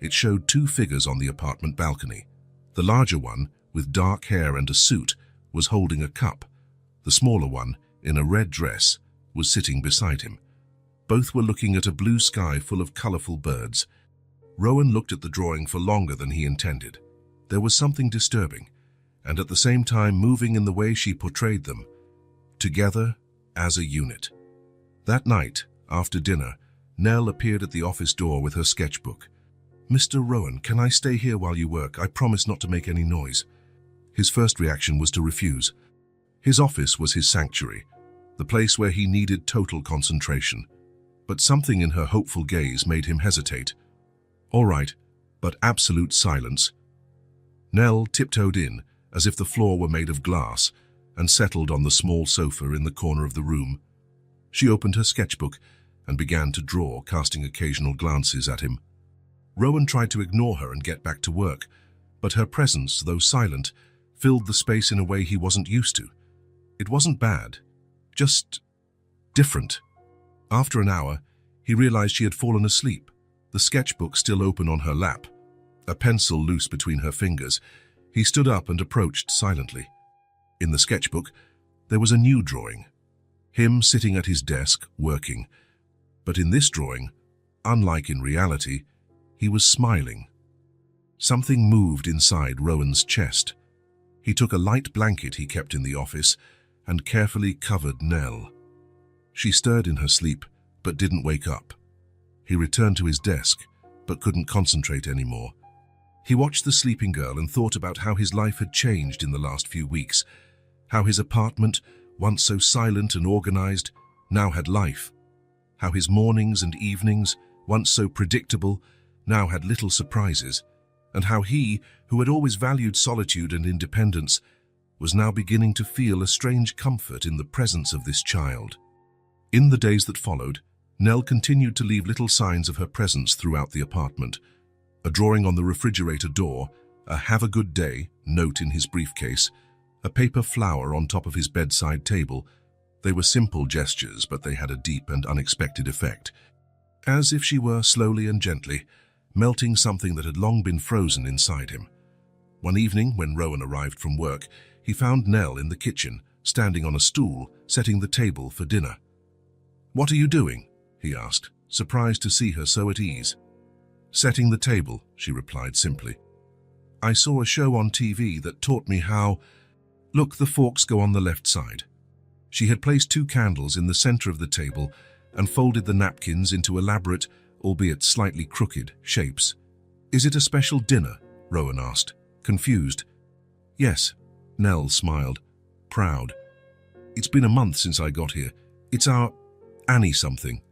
It showed two figures on the apartment balcony. The larger one, with dark hair and a suit, was holding a cup. The smaller one, in a red dress, was sitting beside him. Both were looking at a blue sky full of colorful birds. Rowan looked at the drawing for longer than he intended. There was something disturbing, and at the same time moving in the way she portrayed them, together as a unit. That night, after dinner, Nell appeared at the office door with her sketchbook. "Mr. Rowan, can I stay here while you work? I promise not to make any noise." His first reaction was to refuse. His office was his sanctuary, the place where he needed total concentration. But something in her hopeful gaze made him hesitate. "All right, but absolute silence." Nell tiptoed in, as if the floor were made of glass, and settled on the small sofa in the corner of the room. She opened her sketchbook and began to draw, casting occasional glances at him. Rowan tried to ignore her and get back to work, but her presence, though silent, filled the space in a way he wasn't used to. It wasn't bad, just different. After an hour, he realized she had fallen asleep, the sketchbook still open on her lap, a pencil loose between her fingers. He stood up and approached silently. In the sketchbook, there was a new drawing. Him sitting at his desk, working. But in this drawing, unlike in reality, he was smiling. Something moved inside Rowan's chest. He took a light blanket he kept in the office and carefully covered Nell. She stirred in her sleep, but didn't wake up. He returned to his desk, but couldn't concentrate anymore. He watched the sleeping girl and thought about how his life had changed in the last few weeks, how his apartment, once so silent and organized, now had life, how his mornings and evenings, once so predictable, now had little surprises, and how he, who had always valued solitude and independence, was now beginning to feel a strange comfort in the presence of this child. In the days that followed, Nell continued to leave little signs of her presence throughout the apartment. A drawing on the refrigerator door, a "Have a good day" note in his briefcase, a paper flower on top of his bedside table. They were simple gestures, but they had a deep and unexpected effect. As if she were, slowly and gently, melting something that had long been frozen inside him. One evening, when Rowan arrived from work, he found Nell in the kitchen, standing on a stool, setting the table for dinner. "What are you doing?" he asked, surprised to see her so at ease. "Setting the table," she replied simply. "I saw a show on TV that taught me how... Look, the forks go on the left side." She had placed 2 candles in the center of the table and folded the napkins into elaborate, albeit slightly crooked, shapes. "Is it a special dinner?" Rowan asked, confused. "Yes," Nell smiled, proud. "It's been a month since I got here. It's our Annie something.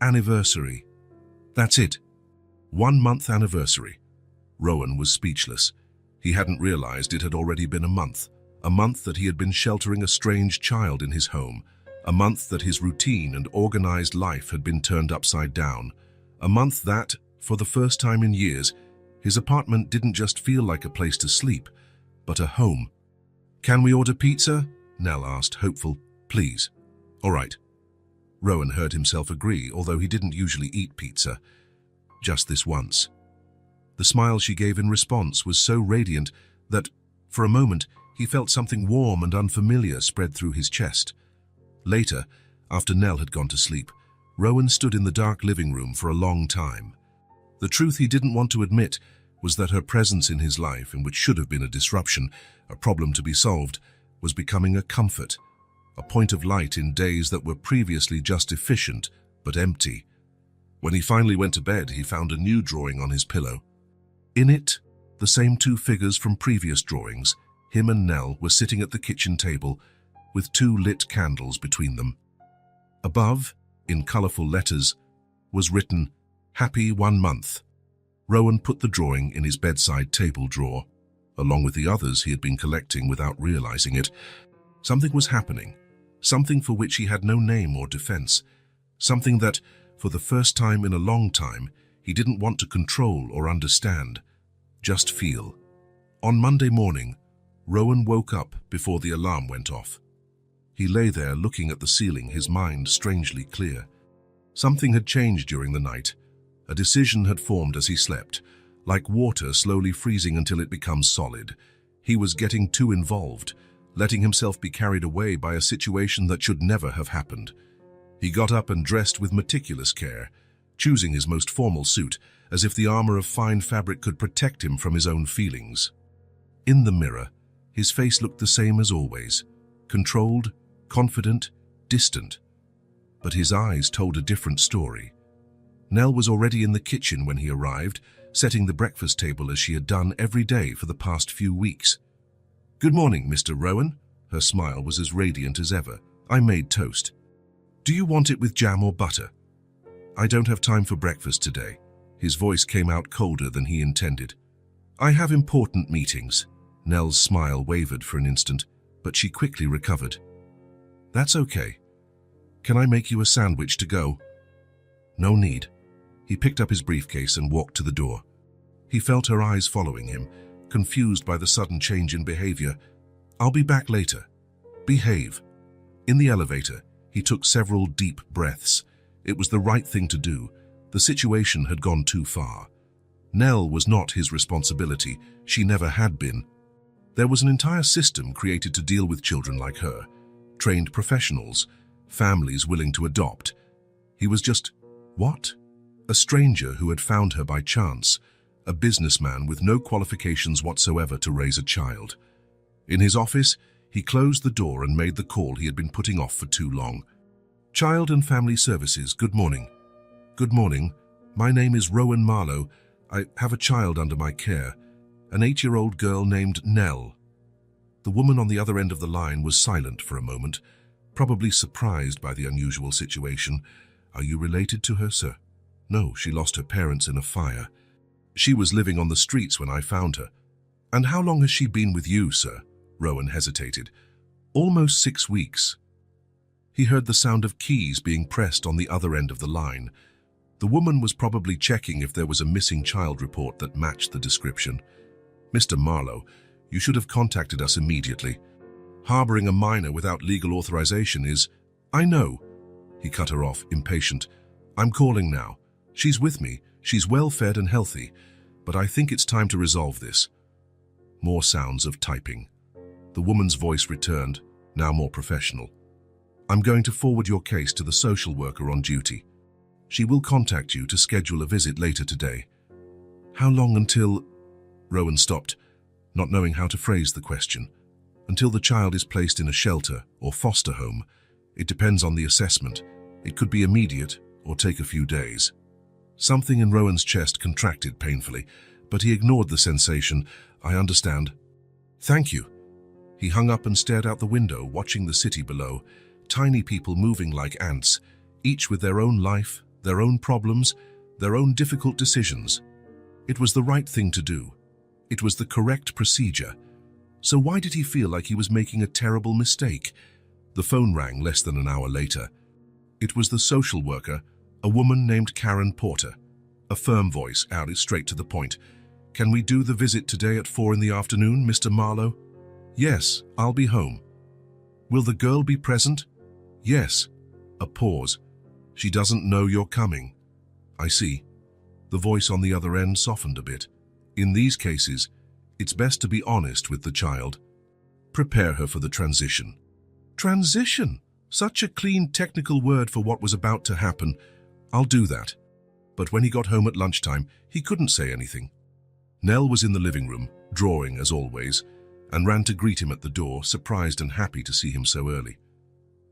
Anniversary. That's it. 1-month anniversary." Rowan was speechless. He hadn't realized it had already been a month that he had been sheltering a strange child in his home, a month that his routine and organized life had been turned upside down, a month that, for the first time in years, his apartment didn't just feel like a place to sleep, but a home. "Can we order pizza?" Nell asked, hopeful. "Please." "All right." Rowan heard himself agree, although he didn't usually eat pizza. Just this once. The smile she gave in response was so radiant that, for a moment, he felt something warm and unfamiliar spread through his chest. Later, after Nell had gone to sleep, Rowan stood in the dark living room for a long time. The truth he didn't want to admit was that her presence in his life, in which should have been a disruption, a problem to be solved, was becoming a comfort, a point of light in days that were previously just efficient but empty. When he finally went to bed, he found a new drawing on his pillow. In it, the same 2 figures from previous drawings, him and Nell, were sitting at the kitchen table with 2 lit candles between them. Above, in colorful letters, was written, Happy 1 month. Rowan put the drawing in his bedside table drawer, along with the others he had been collecting without realizing it. Something was happening, something for which he had no name or defense, something that, for the first time in a long time, he didn't want to control or understand, just feel. On Monday morning, Rowan woke up before the alarm went off. He lay there looking at the ceiling, his mind strangely clear. Something had changed during the night. A decision had formed as he slept, like water slowly freezing until it becomes solid. He was getting too involved, letting himself be carried away by a situation that should never have happened. He got up and dressed with meticulous care, choosing his most formal suit, as if the armor of fine fabric could protect him from his own feelings. In the mirror, his face looked the same as always, controlled, confident, distant. But his eyes told a different story. Nell was already in the kitchen when he arrived, setting the breakfast table as she had done every day for the past few weeks. "Good morning, Mr. Rowan." Her smile was as radiant as ever. "I made toast. Do you want it with jam or butter?" "I don't have time for breakfast today." His voice came out colder than he intended. "I have important meetings." Nell's smile wavered for an instant, but she quickly recovered. "That's okay. Can I make you a sandwich to go?" "No need." He picked up his briefcase and walked to the door. He felt her eyes following him, confused by the sudden change in behavior. "I'll be back later. Behave." In the elevator, he took several deep breaths. It was the right thing to do. The situation had gone too far. Nell was not his responsibility. She never had been. There was an entire system created to deal with children like her. Trained professionals, families willing to adopt. He was just, what? A stranger who had found her by chance, a businessman with no qualifications whatsoever to raise a child. In his office, he closed the door and made the call he had been putting off for too long. "Child and Family Services, good morning." "Good morning. My name is Rowan Marlowe. I have a child under my care, an 8-year-old girl named Nell." The woman on the other end of the line was silent for a moment, probably surprised by the unusual situation. "Are you related to her, sir?" "No, she lost her parents in a fire. She was living on the streets when I found her." "And how long has she been with you, sir?" Rowan hesitated. "Almost 6 weeks." He heard the sound of keys being pressed on the other end of the line. The woman was probably checking if there was a missing child report that matched the description. "Mr. Marlowe, you should have contacted us immediately. Harboring a minor without legal authorization is—" "I know." He cut her off, impatient. "I'm calling now. She's with me. She's well-fed and healthy. But I think it's time to resolve this." More sounds of typing. The woman's voice returned, now more professional. "I'm going to forward your case to the social worker on duty. She will contact you to schedule a visit later today." "How long until—" Rowan stopped, not knowing how to phrase the question. "Until the child is placed in a shelter or foster home. It depends on the assessment. It could be immediate or take a few days." Something in Rowan's chest contracted painfully, but he ignored the sensation. "I understand. Thank you." He hung up and stared out the window, watching the city below. Tiny people moving like ants, each with their own life, their own problems, their own difficult decisions. It was the right thing to do. It was the correct procedure. So why did he feel like he was making a terrible mistake? The phone rang less than an hour later. It was the social worker, a woman named Karen Porter. A firm voice, out straight to the point. "Can we do the visit today at 4 in the afternoon, Mr. Marlowe?" "Yes, I'll be home." "Will the girl be present?" "Yes." A pause. "She doesn't know you're coming." "I see." The voice on the other end softened a bit. "In these cases, it's best to be honest with the child. Prepare her for the transition." Transition? Such a clean technical word for what was about to happen. "I'll do that." But when he got home at lunchtime, he couldn't say anything. Nell was in the living room, drawing as always, and ran to greet him at the door, surprised and happy to see him so early.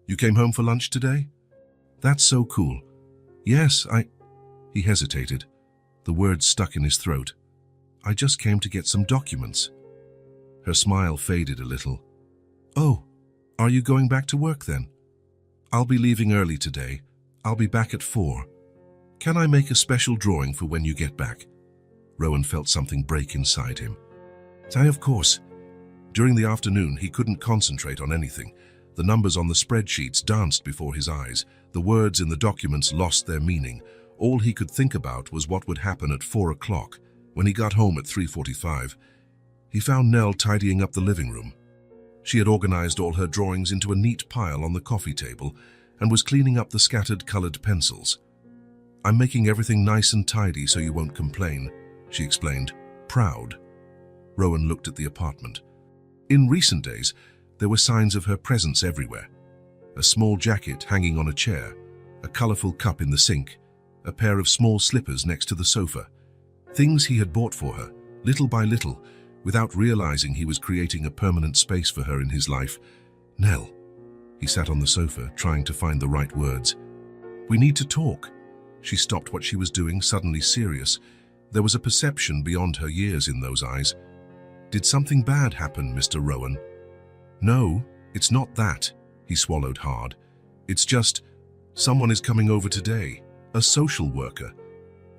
"You came home for lunch today?" "That's so cool." "Yes, He hesitated. The words stuck in his throat. "I just came to get some documents." Her smile faded a little. "Oh, are you going back to work then?" "I'll be leaving early today. I'll be back at 4. Can I make a special drawing for when you get back? Rowan felt something break inside him. Say, of course. During the afternoon, he couldn't concentrate on anything. The numbers on the spreadsheets danced before his eyes. The words in the documents lost their meaning. All he could think about was what would happen at 4 o'clock. When he got home at 3:45, he found Nell tidying up the living room. She had organized all her drawings into a neat pile on the coffee table and was cleaning up the scattered colored pencils. I'm making everything nice and tidy so you won't complain, she explained, proud. Rowan looked at the apartment. In recent days, there were signs of her presence everywhere. A small jacket hanging on a chair, a colorful cup in the sink, a pair of small slippers next to the sofa. Things he had bought for her, little by little, without realizing he was creating a permanent space for her in his life. Nell. He sat on the sofa, trying to find the right words. We need to talk. She stopped what she was doing, suddenly serious. There was a perception beyond her years in those eyes. Did something bad happen, Mr. Rowan? No, it's not that, he swallowed hard. It's just, someone is coming over today. A social worker.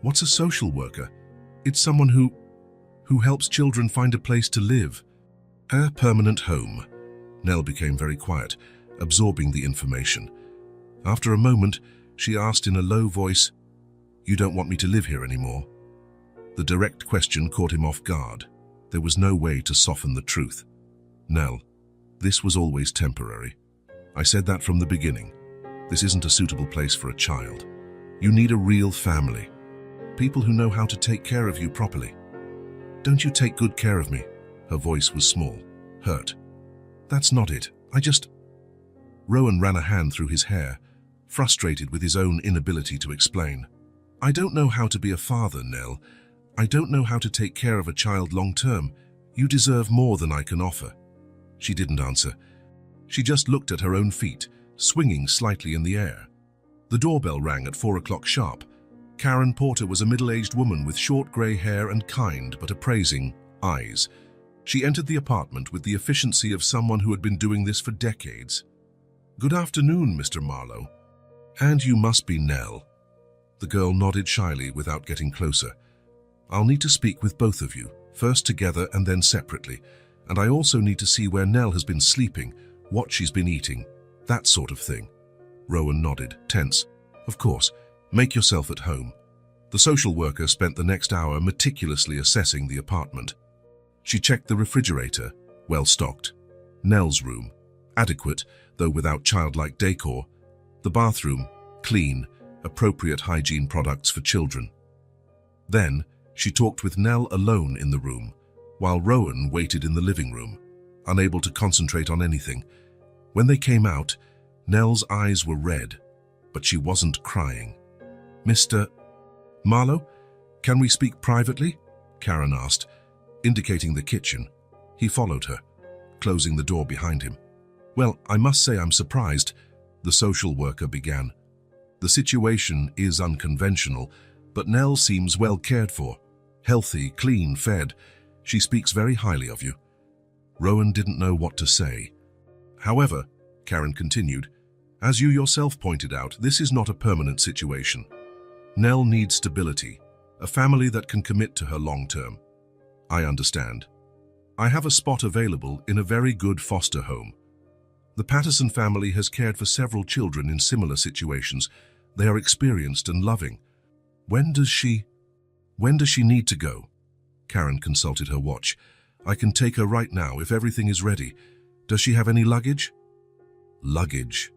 What's a social worker? It's someone who helps children find a place to live. A permanent home. Nell became very quiet, absorbing the information. After a moment, she asked in a low voice, You don't want me to live here anymore? The direct question caught him off guard. There was no way to soften the truth. Nell, this was always temporary. I said that from the beginning. This isn't a suitable place for a child. You need a real family. People who know how to take care of you properly. Don't you take good care of me? Her voice was small, hurt. That's not it. Rowan ran a hand through his hair, frustrated with his own inability to explain. I don't know how to be a father, Nell. I don't know how to take care of a child long term. You deserve more than I can offer. She didn't answer. She just looked at her own feet, swinging slightly in the air. The doorbell rang at 4 o'clock sharp. Karen Porter was a middle-aged woman with short grey hair and kind but appraising eyes. She entered the apartment with the efficiency of someone who had been doing this for decades. Good afternoon, Mr. Marlowe. And you must be Nell. The girl nodded shyly without getting closer. I'll need to speak with both of you, first together and then separately. And I also need to see where Nell has been sleeping, what she's been eating, that sort of thing. Rowan nodded, tense. Of course. Make yourself at home. The social worker spent the next hour meticulously assessing the apartment. She checked the refrigerator, well stocked. Nell's room, adequate, though without childlike decor. The bathroom, clean, appropriate hygiene products for children. Then, she talked with Nell alone in the room, while Rowan waited in the living room, unable to concentrate on anything. When they came out, Nell's eyes were red, but she wasn't crying. Mr. Marlowe, can we speak privately? Karen asked, indicating the kitchen. He followed her, closing the door behind him. Well, I must say I'm surprised, the social worker began. The situation is unconventional, but Nell seems well cared for. Healthy, clean, fed. She speaks very highly of you. Rowan didn't know what to say. However, Karen continued, as you yourself pointed out, this is not a permanent situation. Nell needs stability, a family that can commit to her long term. I understand. I have a spot available in a very good foster home. The Patterson family has cared for several children in similar situations. They are experienced and loving. When does she need to go? Karen consulted her watch. I can take her right now if everything is ready. Does she have any luggage? Luggage.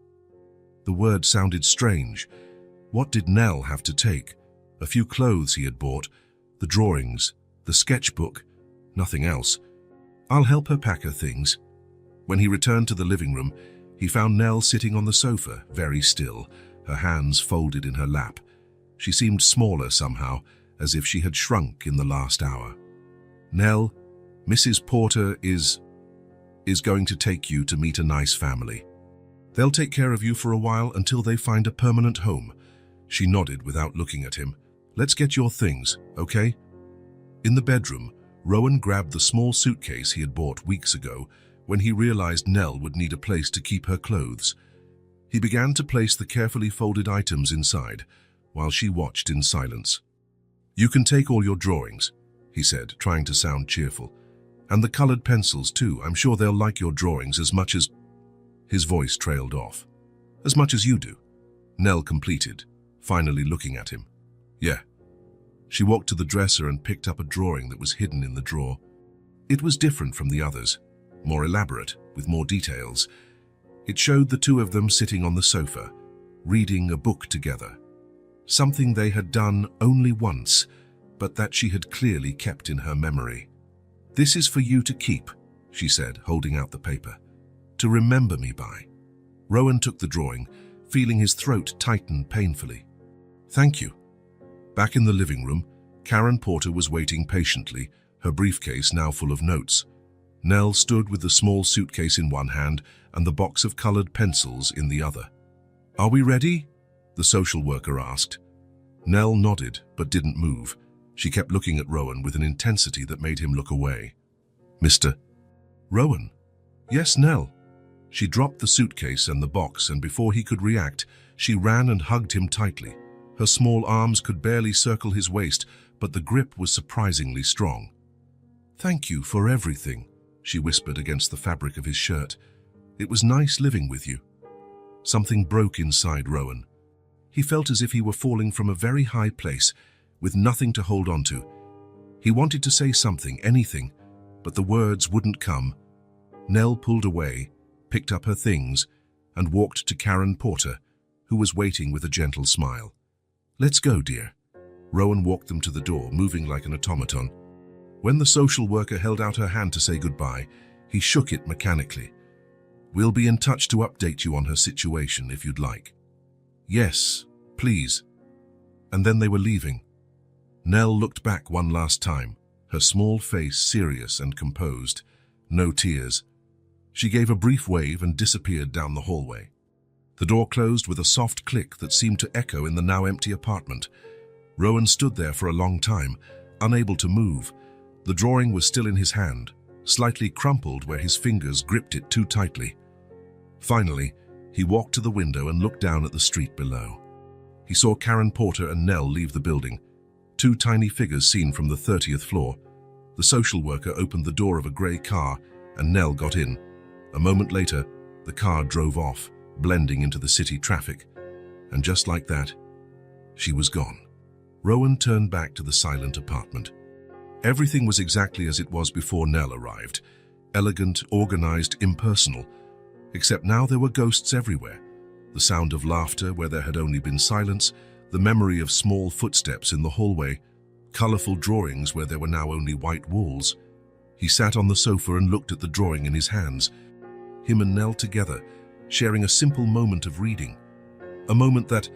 The word sounded strange. What did Nell have to take? A few clothes he had bought, the drawings, the sketchbook, nothing else. I'll help her pack her things. When he returned to the living room, he found Nell sitting on the sofa, very still, her hands folded in her lap. She seemed smaller somehow, as if she had shrunk in the last hour. Nell, Mrs. Porter is going to take you to meet a nice family. They'll take care of you for a while until they find a permanent home. She nodded without looking at him. Let's get your things, okay? In the bedroom, Rowan grabbed the small suitcase he had bought weeks ago when he realized Nell would need a place to keep her clothes. He began to place the carefully folded items inside, while she watched in silence. "You can take all your drawings," he said, trying to sound cheerful. "And the colored pencils too. I'm sure they'll like your drawings as much as—" His voice trailed off. "As much as you do," Nell completed, finally looking at him. "Yeah." She walked to the dresser and picked up a drawing that was hidden in the drawer. It was different from the others, more elaborate, with more details. It showed the two of them sitting on the sofa, reading a book together. Something they had done only once, but that she had clearly kept in her memory. "This is for you to keep," she said, holding out the paper. "To remember me by." Rowan took the drawing, feeling his throat tighten painfully. "Thank you." Back in the living room, Karen Porter was waiting patiently, her briefcase now full of notes. Nell stood with the small suitcase in one hand and the box of colored pencils in the other. "Are we ready?" the social worker asked. Nell nodded, but didn't move. She kept looking at Rowan with an intensity that made him look away. "Mr. Rowan?" "Yes, Nell." She dropped the suitcase and the box, and before he could react, she ran and hugged him tightly. Her small arms could barely circle his waist, but the grip was surprisingly strong. "Thank you for everything," she whispered against the fabric of his shirt. "It was nice living with you." Something broke inside Rowan. He felt as if he were falling from a very high place, with nothing to hold on to. He wanted to say something, anything, but the words wouldn't come. Nell pulled away, picked up her things, and walked to Karen Porter, who was waiting with a gentle smile. "Let's go, dear." Rowan walked them to the door, moving like an automaton. When the social worker held out her hand to say goodbye, he shook it mechanically. "We'll be in touch to update you on her situation if you'd like." "Yes, please." And then they were leaving. Nell looked back one last time, her small face serious and composed, no tears. She gave a brief wave and disappeared down the hallway. The door closed with a soft click that seemed to echo in the now empty apartment. Rowan stood there for a long time, unable to move. The drawing was still in his hand, slightly crumpled where his fingers gripped it too tightly. Finally, he walked to the window and looked down at the street below. He saw Karen Porter and Nell leave the building, two tiny figures seen from the 30th floor. The social worker opened the door of a grey car and Nell got in. A moment later, the car drove off, blending into the city traffic. And just like that, she was gone. Rowan turned back to the silent apartment. Everything was exactly as it was before Nell arrived. Elegant, organized, impersonal. Except now there were ghosts everywhere. The sound of laughter where there had only been silence, the memory of small footsteps in the hallway, colorful drawings where there were now only white walls. He sat on the sofa and looked at the drawing in his hands. Him and Nell together, sharing a simple moment of reading. A moment that,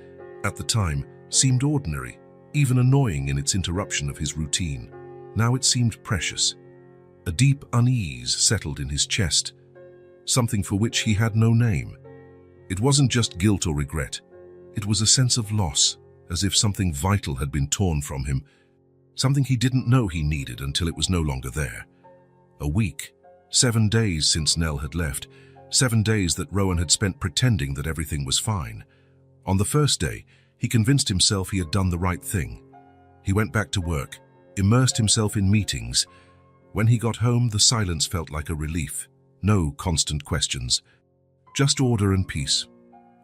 at the time, seemed ordinary, even annoying in its interruption of his routine. Now it seemed precious. A deep unease settled in his chest, something for which he had no name. It wasn't just guilt or regret. It was a sense of loss, as if something vital had been torn from him, something he didn't know he needed until it was no longer there. A week, 7 days since Nell had left, 7 days that Rowan had spent pretending that everything was fine. On the first day, he convinced himself he had done the right thing. He went back to work, immersed himself in meetings. When he got home, the silence felt like a relief. No constant questions, just order and peace.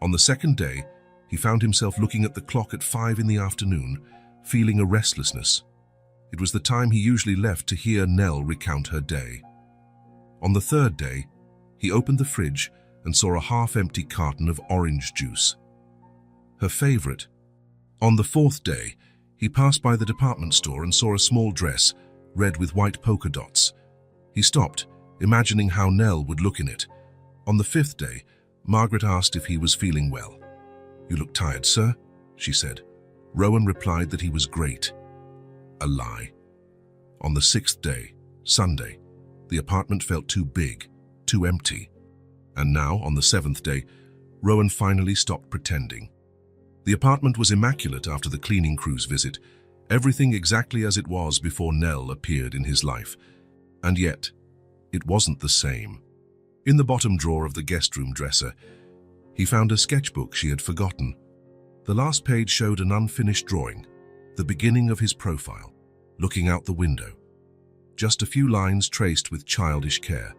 On the second day, he found himself looking at the clock at 5 in the afternoon, feeling a restlessness. It was the time he usually left to hear Nell recount her day. On the third day, he opened the fridge and saw a half-empty carton of orange juice. Her favorite. On the fourth day, he passed by the department store and saw a small dress, red with white polka dots. He stopped, imagining how Nell would look in it. On the fifth day, Margaret asked if he was feeling well. "You look tired, sir," she said. Rowan replied that he was great. A lie. On the sixth day, Sunday, the apartment felt too big, too empty. And now, on the seventh day, Rowan finally stopped pretending. The apartment was immaculate after the cleaning crew's visit, everything exactly as it was before Nell appeared in his life. And yet, it wasn't the same. In the bottom drawer of the guest room dresser, he found a sketchbook she had forgotten. The last page showed an unfinished drawing, the beginning of his profile, looking out the window. Just a few lines traced with childish care.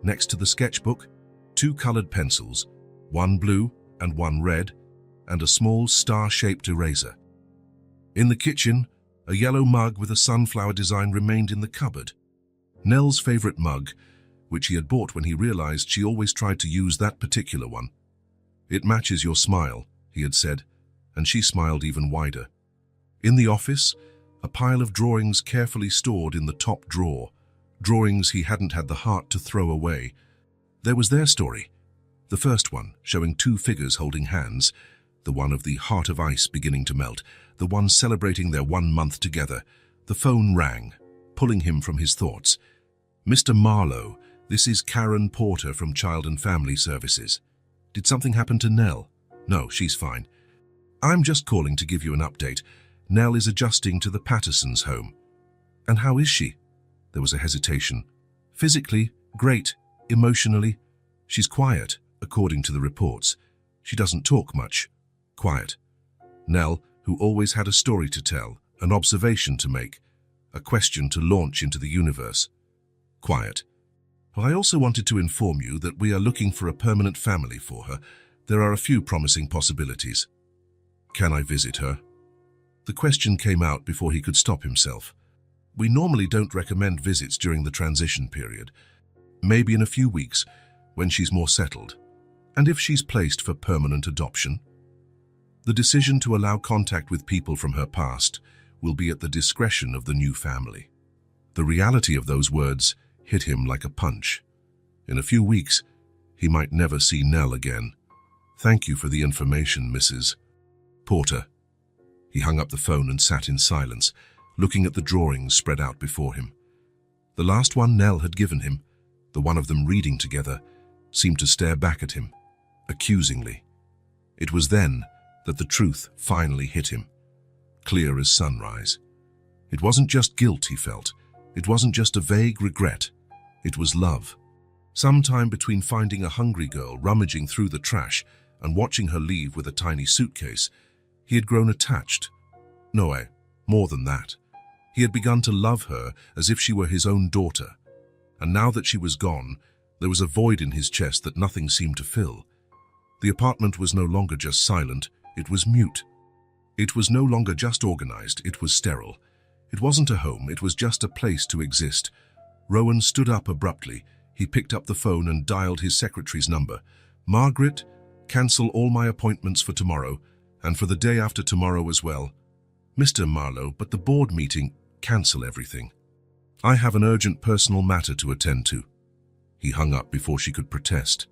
Next to the sketchbook, 2 colored pencils, one blue and one red, and a small star-shaped eraser. In the kitchen, a yellow mug with a sunflower design remained in the cupboard. Nell's favorite mug, which he had bought when he realized she always tried to use that particular one. "It matches your smile," he had said, and she smiled even wider. In the office, a pile of drawings carefully stored in the top drawer, drawings he hadn't had the heart to throw away. There was their story. The first one, showing 2 figures holding hands, the one of the heart of ice beginning to melt, the one celebrating their 1 month together. The phone rang, pulling him from his thoughts. "Mr. Marlowe, this is Karen Porter from Child and Family Services. Did something happen to Nell?" "No, she's fine. I'm just calling to give you an update. Nell is adjusting to the Pattersons' home." "And how is she?" There was a hesitation. "Physically, great. Emotionally, she's quiet, according to the reports. She doesn't talk much. Quiet." Nell, who always had a story to tell, an observation to make, a question to launch into the universe. Quiet. "Well, I also wanted to inform you that we are looking for a permanent family for her. There are a few promising possibilities." "Can I visit her?" The question came out before he could stop himself. "We normally don't recommend visits during the transition period. Maybe in a few weeks, when she's more settled. And if she's placed for permanent adoption?" The decision to allow contact with people from her past will be at the discretion of the new family. The reality of those words hit him like a punch. In a few weeks, he might never see Nell again. "Thank you for the information, Mrs. Porter." He hung up the phone and sat in silence, looking at the drawings spread out before him. The last one Nell had given him, the one of them reading together, seemed to stare back at him, accusingly. It was then that the truth finally hit him, clear as sunrise. It wasn't just guilt he felt. It wasn't just a vague regret. It was love. Sometime between finding a hungry girl rummaging through the trash and watching her leave with a tiny suitcase, he had grown attached. No, more than that. He had begun to love her as if she were his own daughter. And now that she was gone, there was a void in his chest that nothing seemed to fill. The apartment was no longer just silent, it was mute. It was no longer just organized, it was sterile. It wasn't a home, it was just a place to exist. Rowan stood up abruptly. He picked up the phone and dialed his secretary's number. "Margaret, cancel all my appointments for tomorrow, and for the day after tomorrow as well. Mr. Marlowe, but the board meeting, cancel everything. I have an urgent personal matter to attend to." He hung up before she could protest.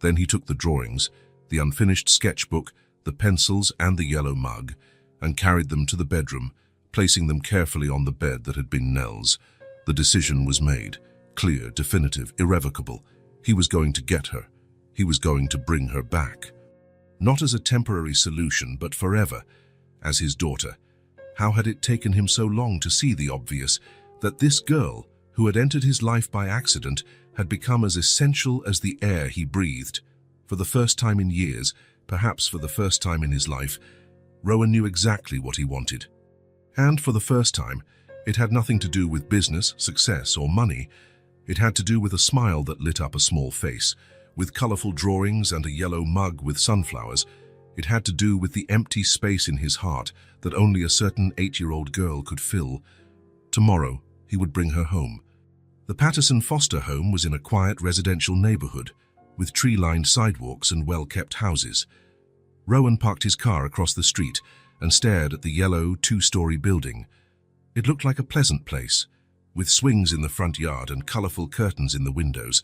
Then he took the drawings, the unfinished sketchbook, the pencils and the yellow mug, and carried them to the bedroom, placing them carefully on the bed that had been Nell's. The decision was made, clear, definitive, irrevocable. He was going to get her. He was going to bring her back. Not as a temporary solution, but forever, as his daughter. How had it taken him so long to see the obvious, that this girl, who had entered his life by accident, had become as essential as the air he breathed? For the first time in years, perhaps for the first time in his life, Rowan knew exactly what he wanted. And for the first time, it had nothing to do with business, success, or money. It had to do with a smile that lit up a small face, with colorful drawings and a yellow mug with sunflowers. It had to do with the empty space in his heart that only a certain 8-year-old girl could fill. Tomorrow, he would bring her home. The Patterson foster home was in a quiet residential neighborhood, with tree-lined sidewalks and well-kept houses. Rowan parked his car across the street and stared at the yellow 2-story building. It looked like a pleasant place, with swings in the front yard and colorful curtains in the windows,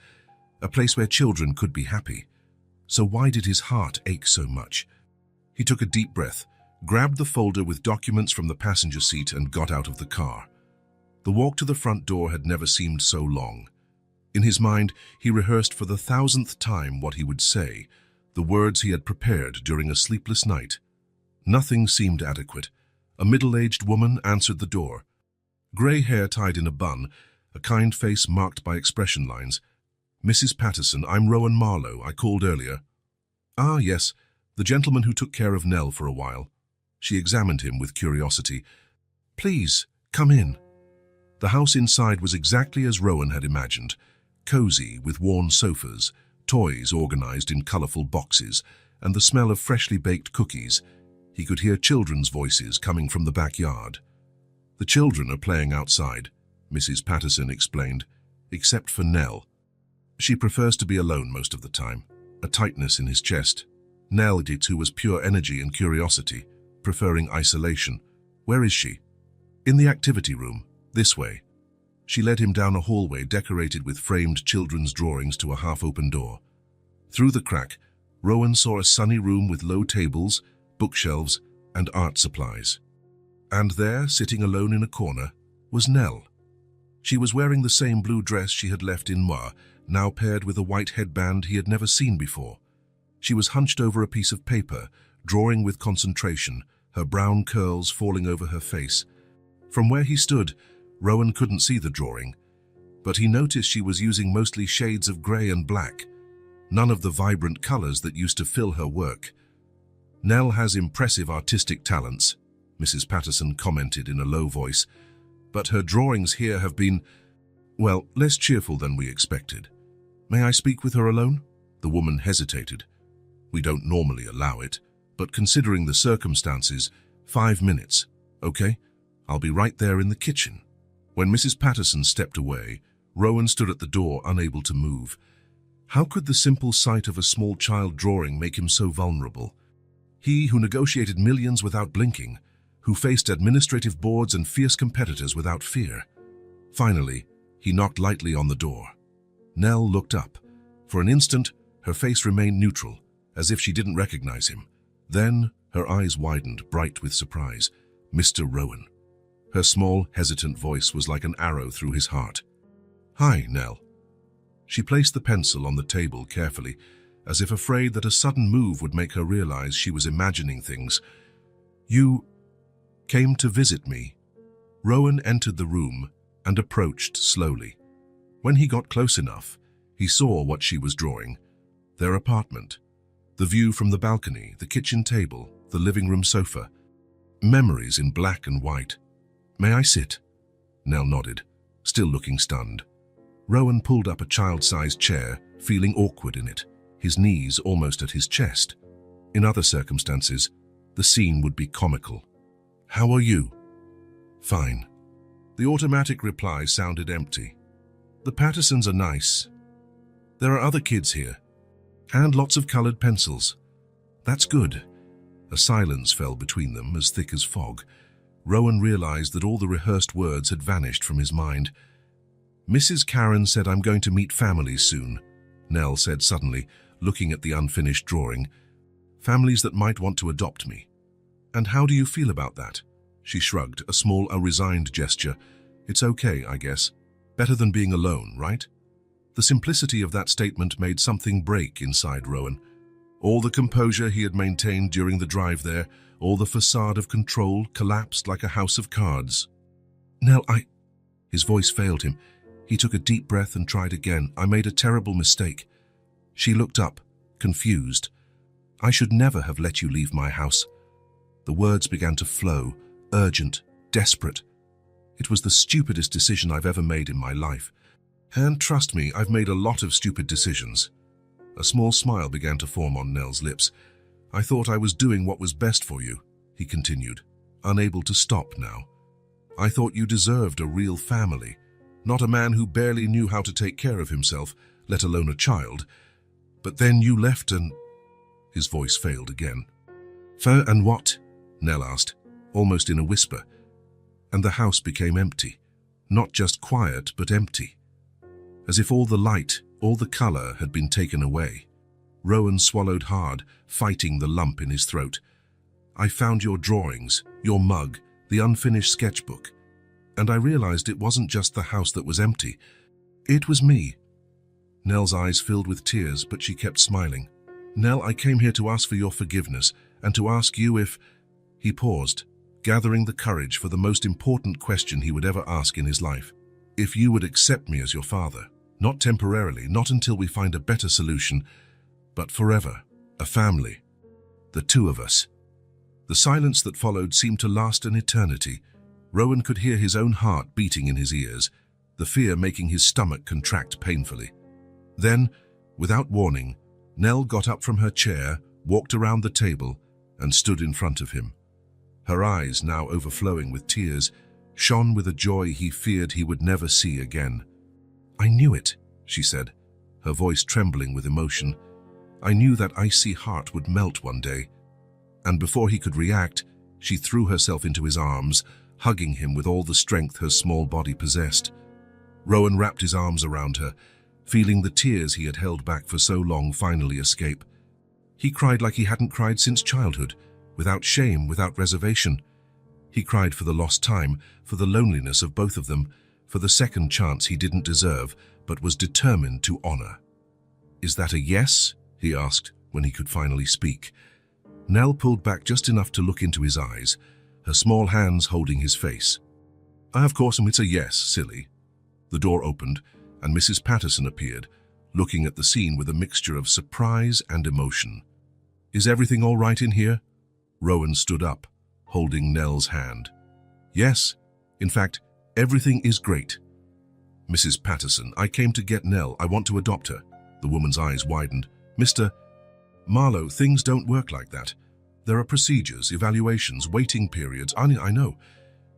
a place where children could be happy. So why did his heart ache so much? He took a deep breath, grabbed the folder with documents from the passenger seat and got out of the car. The walk to the front door had never seemed so long. In his mind, he rehearsed for the 1,000th time what he would say, the words he had prepared during a sleepless night. Nothing seemed adequate. A middle-aged woman answered the door. Gray hair tied in a bun, a kind face marked by expression lines. "Mrs. Patterson, I'm Rowan Marlowe. I called earlier." "Ah, yes. The gentleman who took care of Nell for a while. She examined him with curiosity. "Please, come in." The house inside was exactly as Rowan had imagined, cozy with worn sofas, toys organized in colorful boxes, and the smell of freshly baked cookies. He could hear children's voices coming from the backyard. "The children are playing outside," Mrs. Patterson explained, "except for Nell. She prefers to be alone most of the time." A tightness in his chest. Nell, who was pure energy and curiosity, preferring isolation. "Where is she?" "In the activity room. This way." She led him down a hallway decorated with framed children's drawings to a half-open door. Through the crack, Rowan saw a sunny room with low tables, bookshelves, and art supplies. And there, sitting alone in a corner, was Nell. She was wearing the same blue dress she had left in Moir, now paired with a white headband he had never seen before. She was hunched over a piece of paper, drawing with concentration, her brown curls falling over her face. From where he stood, Rowan couldn't see the drawing, but he noticed she was using mostly shades of grey and black, none of the vibrant colors that used to fill her work. "Nell has impressive artistic talents," Mrs. Patterson commented in a low voice, "but her drawings here have been, well, less cheerful than we expected. May I speak with her alone?" The woman hesitated. "We don't normally allow it, but considering the circumstances, 5 minutes, okay? I'll be right there in the kitchen." When Mrs. Patterson stepped away, Rowan stood at the door, unable to move. How could the simple sight of a small child drawing make him so vulnerable? He who negotiated millions without blinking, who faced administrative boards and fierce competitors without fear. Finally, he knocked lightly on the door. Nell looked up. For an instant, her face remained neutral, as if she didn't recognize him. Then, her eyes widened, bright with surprise. "Mr. Rowan." Her small, hesitant voice was like an arrow through his heart. "Hi, Nell." She placed the pencil on the table carefully, as if afraid that a sudden move would make her realize she was imagining things. "You came to visit me." Rowan entered the room and approached slowly. When he got close enough, he saw what she was drawing. Their apartment. The view from the balcony, the kitchen table, the living room sofa. Memories in black and white. "May I sit?" Nell nodded, still looking stunned. Rowan pulled up a child-sized chair, feeling awkward in it, his knees almost at his chest. In other circumstances, the scene would be comical. "How are you?" "Fine." The automatic reply sounded empty. "The Pattersons are nice. There are other kids here. And lots of colored pencils." "That's good." A silence fell between them, as thick as fog. Rowan realized that all the rehearsed words had vanished from his mind. "Mrs. Karen said I'm going to meet families soon," Nell said suddenly, looking at the unfinished drawing. "Families that might want to adopt me." "And how do you feel about that?" She shrugged, a resigned gesture. "It's okay, I guess. Better than being alone, right?" The simplicity of that statement made something break inside Rowan. All the composure he had maintained during the drive there, all the facade of control, collapsed like a house of cards. "Nell, His voice failed him. He took a deep breath and tried again. "I made a terrible mistake." She looked up, confused. "I should never have let you leave my house." The words began to flow, urgent, desperate. "It was the stupidest decision I've ever made in my life. And trust me, I've made a lot of stupid decisions." A small smile began to form on Nell's lips. "I thought I was doing what was best for you," he continued, unable to stop now. "I thought you deserved a real family, not a man who barely knew how to take care of himself, let alone a child. But then you left and—" His voice failed again. "And what?" Nell asked, almost in a whisper. And the house became empty. Not just quiet, but empty. As if all the light, all the color had been taken away. Rowan swallowed hard, fighting the lump in his throat. "I found your drawings, your mug, the unfinished sketchbook, and I realized it wasn't just the house that was empty. It was me." Nell's eyes filled with tears, but she kept smiling. "Nell, I came here to ask for your forgiveness, and to ask you if—" He paused, gathering the courage for the most important question he would ever ask in his life. "If you would accept me as your father, not temporarily, not until we find a better solution, but forever, a family." The two of us. The silence that followed seemed to last an eternity. Rowan could hear his own heart beating in his ears, the fear making his stomach contract painfully. Then, without warning, Nell got up from her chair, walked around the table, and stood in front of him. Her eyes, now overflowing with tears, shone with a joy he feared he would never see again. "I knew it," she said, her voice trembling with emotion. "I knew that icy heart would melt one day." And before he could react, she threw herself into his arms, hugging him with all the strength her small body possessed. Rowan wrapped his arms around her, feeling the tears he had held back for so long finally escape. He cried like he hadn't cried since childhood, without shame, without reservation. He cried for the lost time, for the loneliness of both of them, for the second chance he didn't deserve, but was determined to honor. "Is that a yes?" he asked when he could finally speak. Nell pulled back just enough to look into his eyes, her small hands holding his face. "Of course, it's a yes, silly." The door opened, and Mrs. Patterson appeared, looking at the scene with a mixture of surprise and emotion. "Is everything all right in here?" Rowan stood up, holding Nell's hand. "Yes, in fact, everything is great." "Mrs. Patterson, I came to get Nell. I want to adopt her." The woman's eyes widened. "Mr. Marlowe, things don't work like that. There are procedures, evaluations, waiting periods. I know."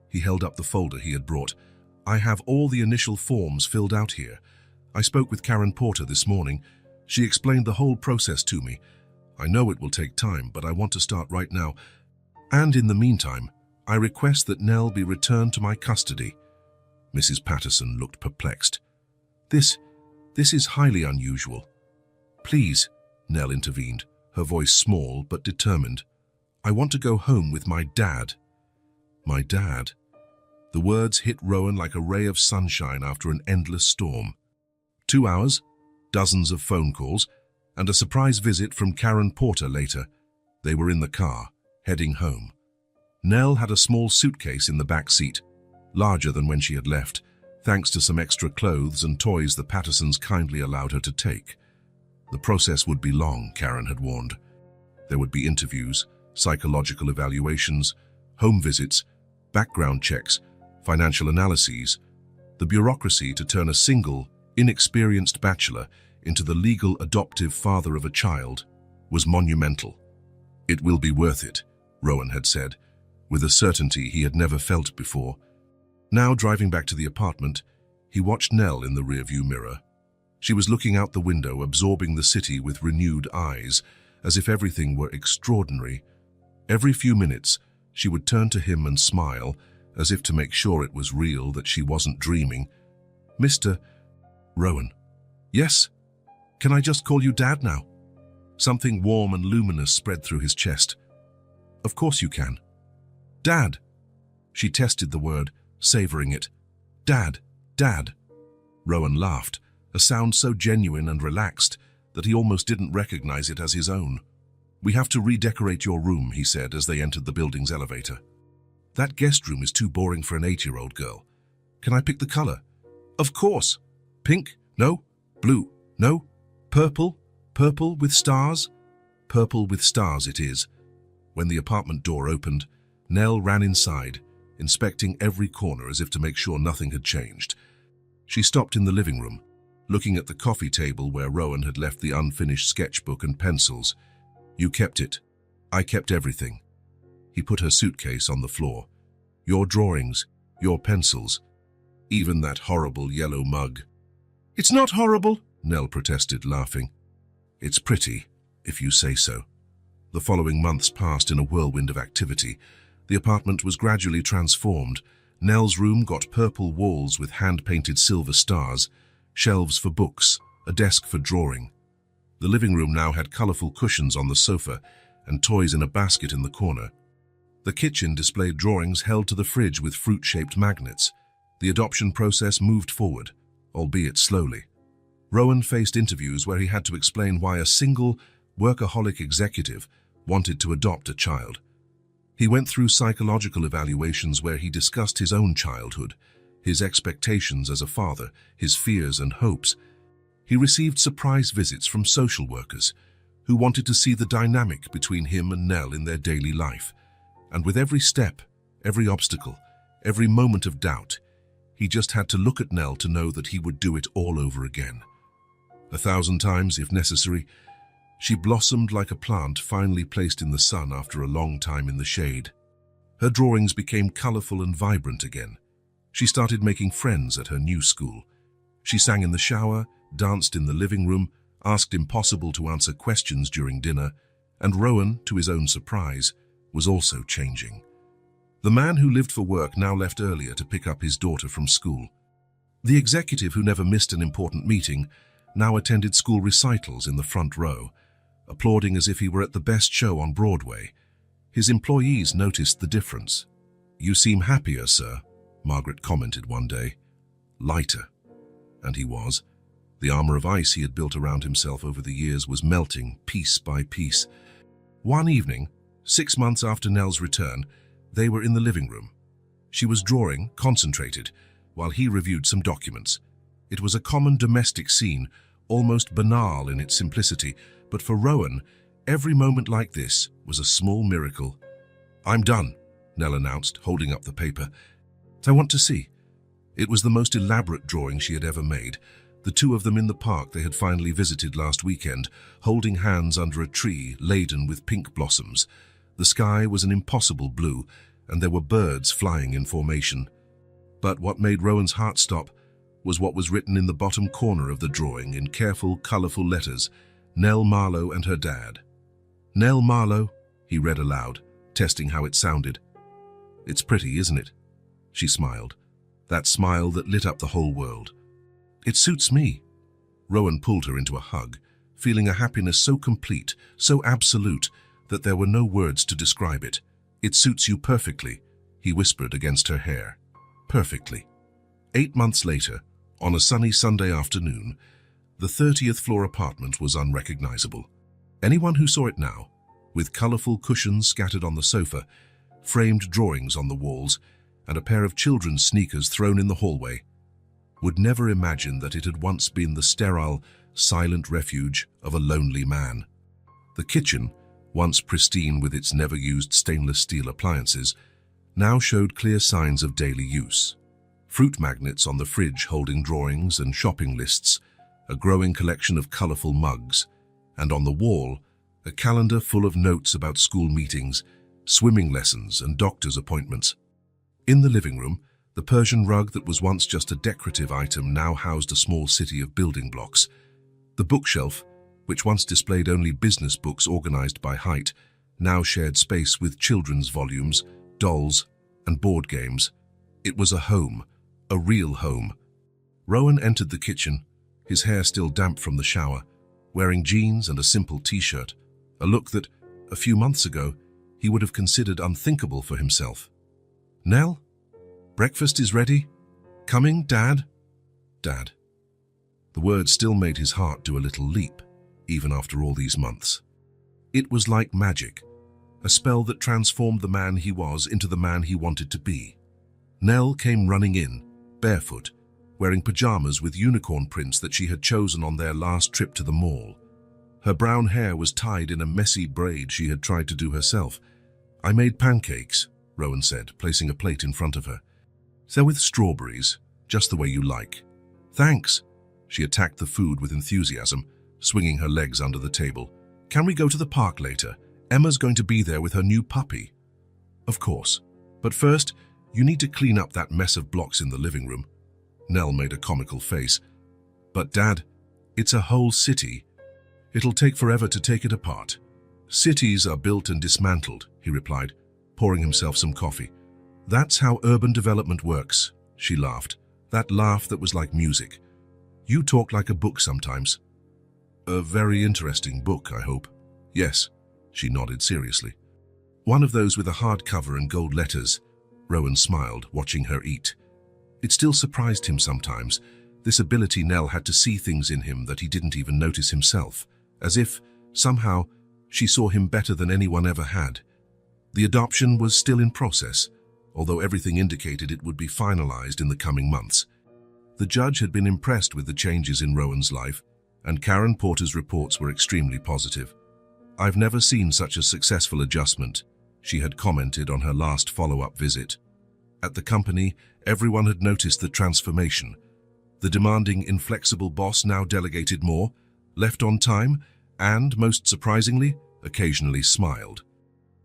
He held up the folder he had brought. "I have all the initial forms filled out here. I spoke with Karen Porter this morning. She explained the whole process to me. I know it will take time, but I want to start right now. And in the meantime, I request that Nell be returned to my custody." Mrs. Patterson looked perplexed. This is highly unusual." "Please," Nell intervened, her voice small but determined. "I want to go home with my dad." "My dad?" The words hit Rowan like a ray of sunshine after an endless storm. 2 hours, dozens of phone calls, and a surprise visit from Karen Porter later. They were in the car, heading home. Nell had a small suitcase in the back seat, larger than when she had left, thanks to some extra clothes and toys the Pattersons kindly allowed her to take. The process would be long, Karen had warned. There would be interviews, psychological evaluations, home visits, background checks, financial analyses. The bureaucracy to turn a single, inexperienced bachelor into the legal adoptive father of a child was monumental. "It will be worth it," Rowan had said, with a certainty he had never felt before. Now, driving back to the apartment, he watched Nell in the rearview mirror. She was looking out the window, absorbing the city with renewed eyes, as if everything were extraordinary. Every few minutes, she would turn to him and smile, as if to make sure it was real, that she wasn't dreaming. "Mr. Rowan." "Yes? Can I just call you Dad now?" Something warm and luminous spread through his chest. "Of course you can." "Dad." She tested the word, savoring it. "Dad, Dad." Rowan laughed, a sound so genuine and relaxed that he almost didn't recognize it as his own. "We have to redecorate your room," he said as they entered the building's elevator. "That guest room is too boring for an 8-year-old girl. Can I pick the color?" "Of course." "Pink? No. Blue? No. Purple? Purple with stars?" "Purple with stars it is." When the apartment door opened, Nell ran inside, inspecting every corner as if to make sure nothing had changed. She stopped in the living room, looking at the coffee table where Rowan had left the unfinished sketchbook and pencils. "You kept it. I kept everything." He put her suitcase on the floor. "Your drawings, your pencils, even that horrible yellow mug." "It's not horrible," Nell protested, laughing. "It's pretty, if you say so." The following months passed in a whirlwind of activity. The apartment was gradually transformed. Nell's room got purple walls with hand-painted silver stars, shelves for books, a desk for drawing. The living room now had colorful cushions on the sofa and toys in a basket in the corner. The kitchen displayed drawings held to the fridge with fruit-shaped magnets. The adoption process moved forward, albeit slowly. Rowan faced interviews where he had to explain why a single, workaholic executive wanted to adopt a child. He went through psychological evaluations where he discussed his own childhood, his expectations as a father, his fears and hopes. He received surprise visits from social workers, who wanted to see the dynamic between him and Nell in their daily life. And with every step, every obstacle, every moment of doubt, he just had to look at Nell to know that he would do it all over again. 1,000 times, if necessary, she blossomed like a plant finally placed in the sun after a long time in the shade. Her drawings became colorful and vibrant again. She started making friends at her new school. She sang in the shower, danced in the living room, asked impossible to answer questions during dinner, and Rowan, to his own surprise, was also changing. The man who lived for work now left earlier to pick up his daughter from school. The executive who never missed an important meeting now attended school recitals in the front row, applauding as if he were at the best show on Broadway. His employees noticed the difference. "You seem happier, sir," Margaret commented one day. "Lighter." And he was. The armor of ice he had built around himself over the years was melting piece by piece. One evening, 6 months after Nell's return, they were in the living room. She was drawing, concentrated, while he reviewed some documents. It was a common domestic scene, almost banal in its simplicity, but for Rowan, every moment like this was a small miracle. "I'm done," Nell announced, holding up the paper. "I want to see." It was the most elaborate drawing she had ever made, the two of them in the park they had finally visited last weekend, holding hands under a tree laden with pink blossoms. The sky was an impossible blue, and there were birds flying in formation. But what made Rowan's heart stop was what was written in the bottom corner of the drawing in careful, colorful letters: "Nell Marlowe and her dad." "Nell Marlowe," he read aloud, testing how it sounded. "It's pretty, isn't it?" She smiled, that smile that lit up the whole world. "It suits me." Rowan pulled her into a hug, feeling a happiness so complete, so absolute, that there were no words to describe it. "It suits you perfectly," he whispered against her hair. "Perfectly." 8 months later, on a sunny Sunday afternoon, the 30th floor apartment was unrecognizable. Anyone who saw it now, with colorful cushions scattered on the sofa, framed drawings on the walls, and a pair of children's sneakers thrown in the hallway, would never imagine that it had once been the sterile, silent refuge of a lonely man. The kitchen, once pristine with its never-used stainless steel appliances, now showed clear signs of daily use. Fruit magnets on the fridge holding drawings and shopping lists, a growing collection of colorful mugs, and on the wall, a calendar full of notes about school meetings, swimming lessons, and doctor's appointments. In the living room, the Persian rug that was once just a decorative item now housed a small city of building blocks. The bookshelf, which once displayed only business books organized by height, now shared space with children's volumes, dolls, and board games. It was a home, a real home. Rowan entered the kitchen, his hair still damp from the shower, wearing jeans and a simple t-shirt, a look that, a few months ago, he would have considered unthinkable for himself. "Nell? Breakfast is ready? Coming, Dad?" "Dad." The word still made his heart do a little leap, even after all these months. It was like magic, a spell that transformed the man he was into the man he wanted to be. Nell came running in, barefoot, wearing pajamas with unicorn prints that she had chosen on their last trip to the mall. Her brown hair was tied in a messy braid she had tried to do herself. "I made pancakes," Rowan said, placing a plate in front of her. "They're with strawberries, just the way you like." "Thanks." She attacked the food with enthusiasm, swinging her legs under the table. "Can we go to the park later? Emma's going to be there with her new puppy." "Of course. But first, you need to clean up that mess of blocks in the living room." Nell made a comical face. "But Dad, it's a whole city. It'll take forever to take it apart." "Cities are built and dismantled," he replied, pouring himself some coffee. "That's how urban development works," she laughed, that laugh that was like music. "You talk like a book sometimes." "A very interesting book, I hope." "Yes," she nodded seriously. "One of those with a hardcover and gold letters." Rowan smiled, watching her eat. It still surprised him sometimes, this ability Nell had to see things in him that he didn't even notice himself, as if, somehow, she saw him better than anyone ever had. The adoption was still in process, although everything indicated it would be finalized in the coming months. The judge had been impressed with the changes in Rowan's life, and Karen Porter's reports were extremely positive. "I've never seen such a successful adjustment," she had commented on her last follow-up visit. At the company, everyone had noticed the transformation. The demanding, inflexible boss now delegated more, left on time, and, most surprisingly, occasionally smiled.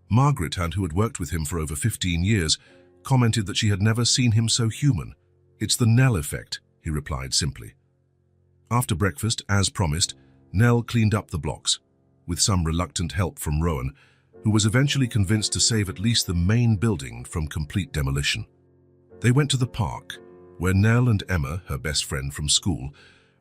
Margaret, who had worked with him for over 15 years, commented that she had never seen him so human. "It's the Nell effect," he replied simply. After breakfast, as promised, Nell cleaned up the blocks, with some reluctant help from Rowan, who was eventually convinced to save at least the main building from complete demolition. They went to the park, where Nell and Emma, her best friend from school,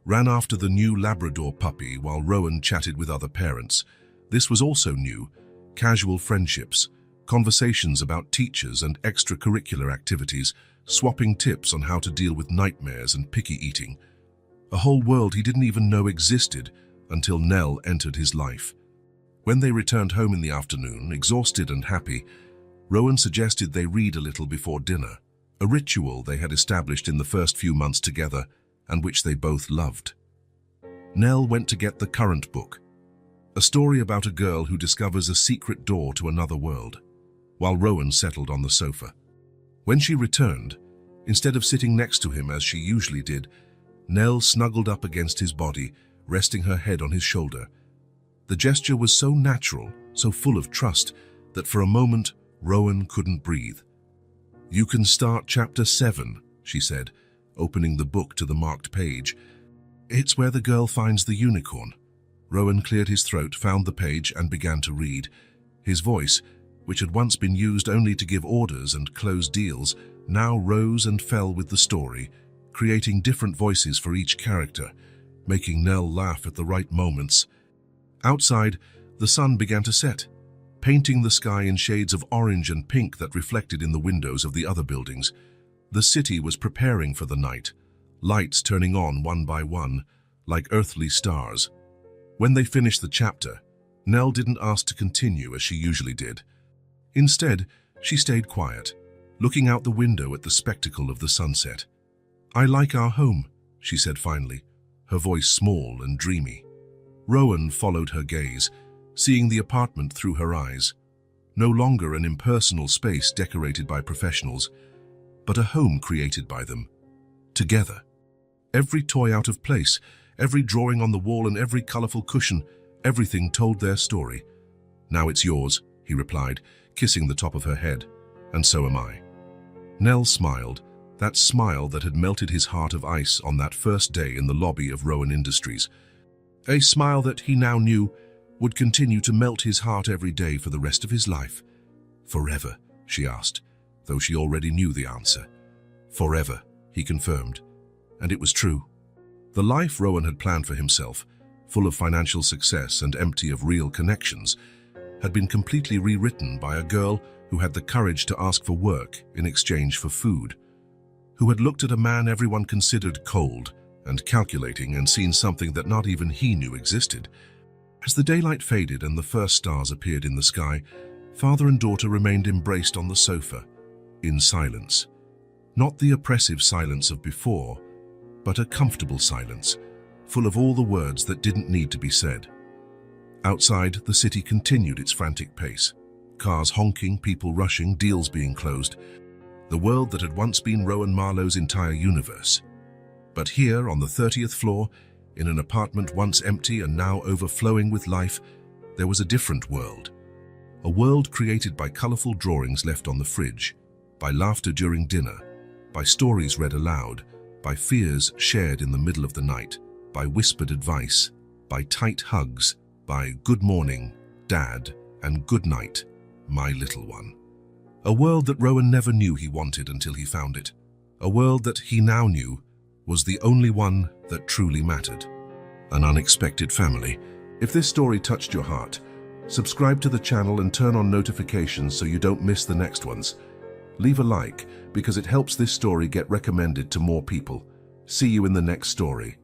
ran after the new Labrador puppy while Rowan chatted with other parents. This was also new: casual friendships, conversations about teachers and extracurricular activities, swapping tips on how to deal with nightmares and picky eating. A whole world he didn't even know existed until Nell entered his life. When they returned home in the afternoon, exhausted and happy, Rowan suggested they read a little before dinner, a ritual they had established in the first few months together and which they both loved. Nell went to get the current book, a story about a girl who discovers a secret door to another world, while Rowan settled on the sofa. When she returned, instead of sitting next to him as she usually did, Nell snuggled up against his body, resting her head on his shoulder. The gesture was so natural, so full of trust, that for a moment Rowan couldn't breathe. "You can start chapter 7, she said, opening the book to the marked page. "It's where the girl finds the unicorn." Rowan cleared his throat, found the page, and began to read. His voice, which had once been used only to give orders and close deals, now rose and fell with the story, creating different voices for each character, making Nell laugh at the right moments. Outside, the sun began to set, painting the sky in shades of orange and pink that reflected in the windows of the other buildings. The city was preparing for the night, lights turning on one by one, like earthly stars. When they finished the chapter, Nell didn't ask to continue as she usually did. Instead, she stayed quiet, looking out the window at the spectacle of the sunset. "I like our home," she said finally, her voice small and dreamy. Rowan followed her gaze, seeing the apartment through her eyes. No longer an impersonal space decorated by professionals, but a home created by them, together. Every toy out of place, every drawing on the wall and every colorful cushion, everything told their story. "Now it's yours," he replied, kissing the top of her head. "And so am I." Nell smiled, that smile that had melted his heart of ice on that first day in the lobby of Rowan Industries. A smile that he now knew would continue to melt his heart every day for the rest of his life. "Forever?" she asked, though she already knew the answer. "Forever," he confirmed. And it was true. The life Rowan had planned for himself, full of financial success and empty of real connections, had been completely rewritten by a girl who had the courage to ask for work in exchange for food, who had looked at a man everyone considered cold and calculating and seen something that not even he knew existed. As the daylight faded and the first stars appeared in the sky, father and daughter remained embraced on the sofa, in silence. Not the oppressive silence of before, but a comfortable silence, full of all the words that didn't need to be said. Outside, the city continued its frantic pace. Cars honking, people rushing, deals being closed. The world that had once been Rowan Marlowe's entire universe. But here, on the 30th floor, in an apartment once empty and now overflowing with life, there was a different world. A world created by colorful drawings left on the fridge, by laughter during dinner, by stories read aloud, by fears shared in the middle of the night, by whispered advice, by tight hugs, by "Good morning, Dad," and "Good night, my little one." A world that Rowan never knew he wanted until he found it. A world that he now knew was the only one that truly mattered. An unexpected family. If this story touched your heart, subscribe to the channel and turn on notifications so you don't miss the next ones. Leave a like because it helps this story get recommended to more people. See you in the next story.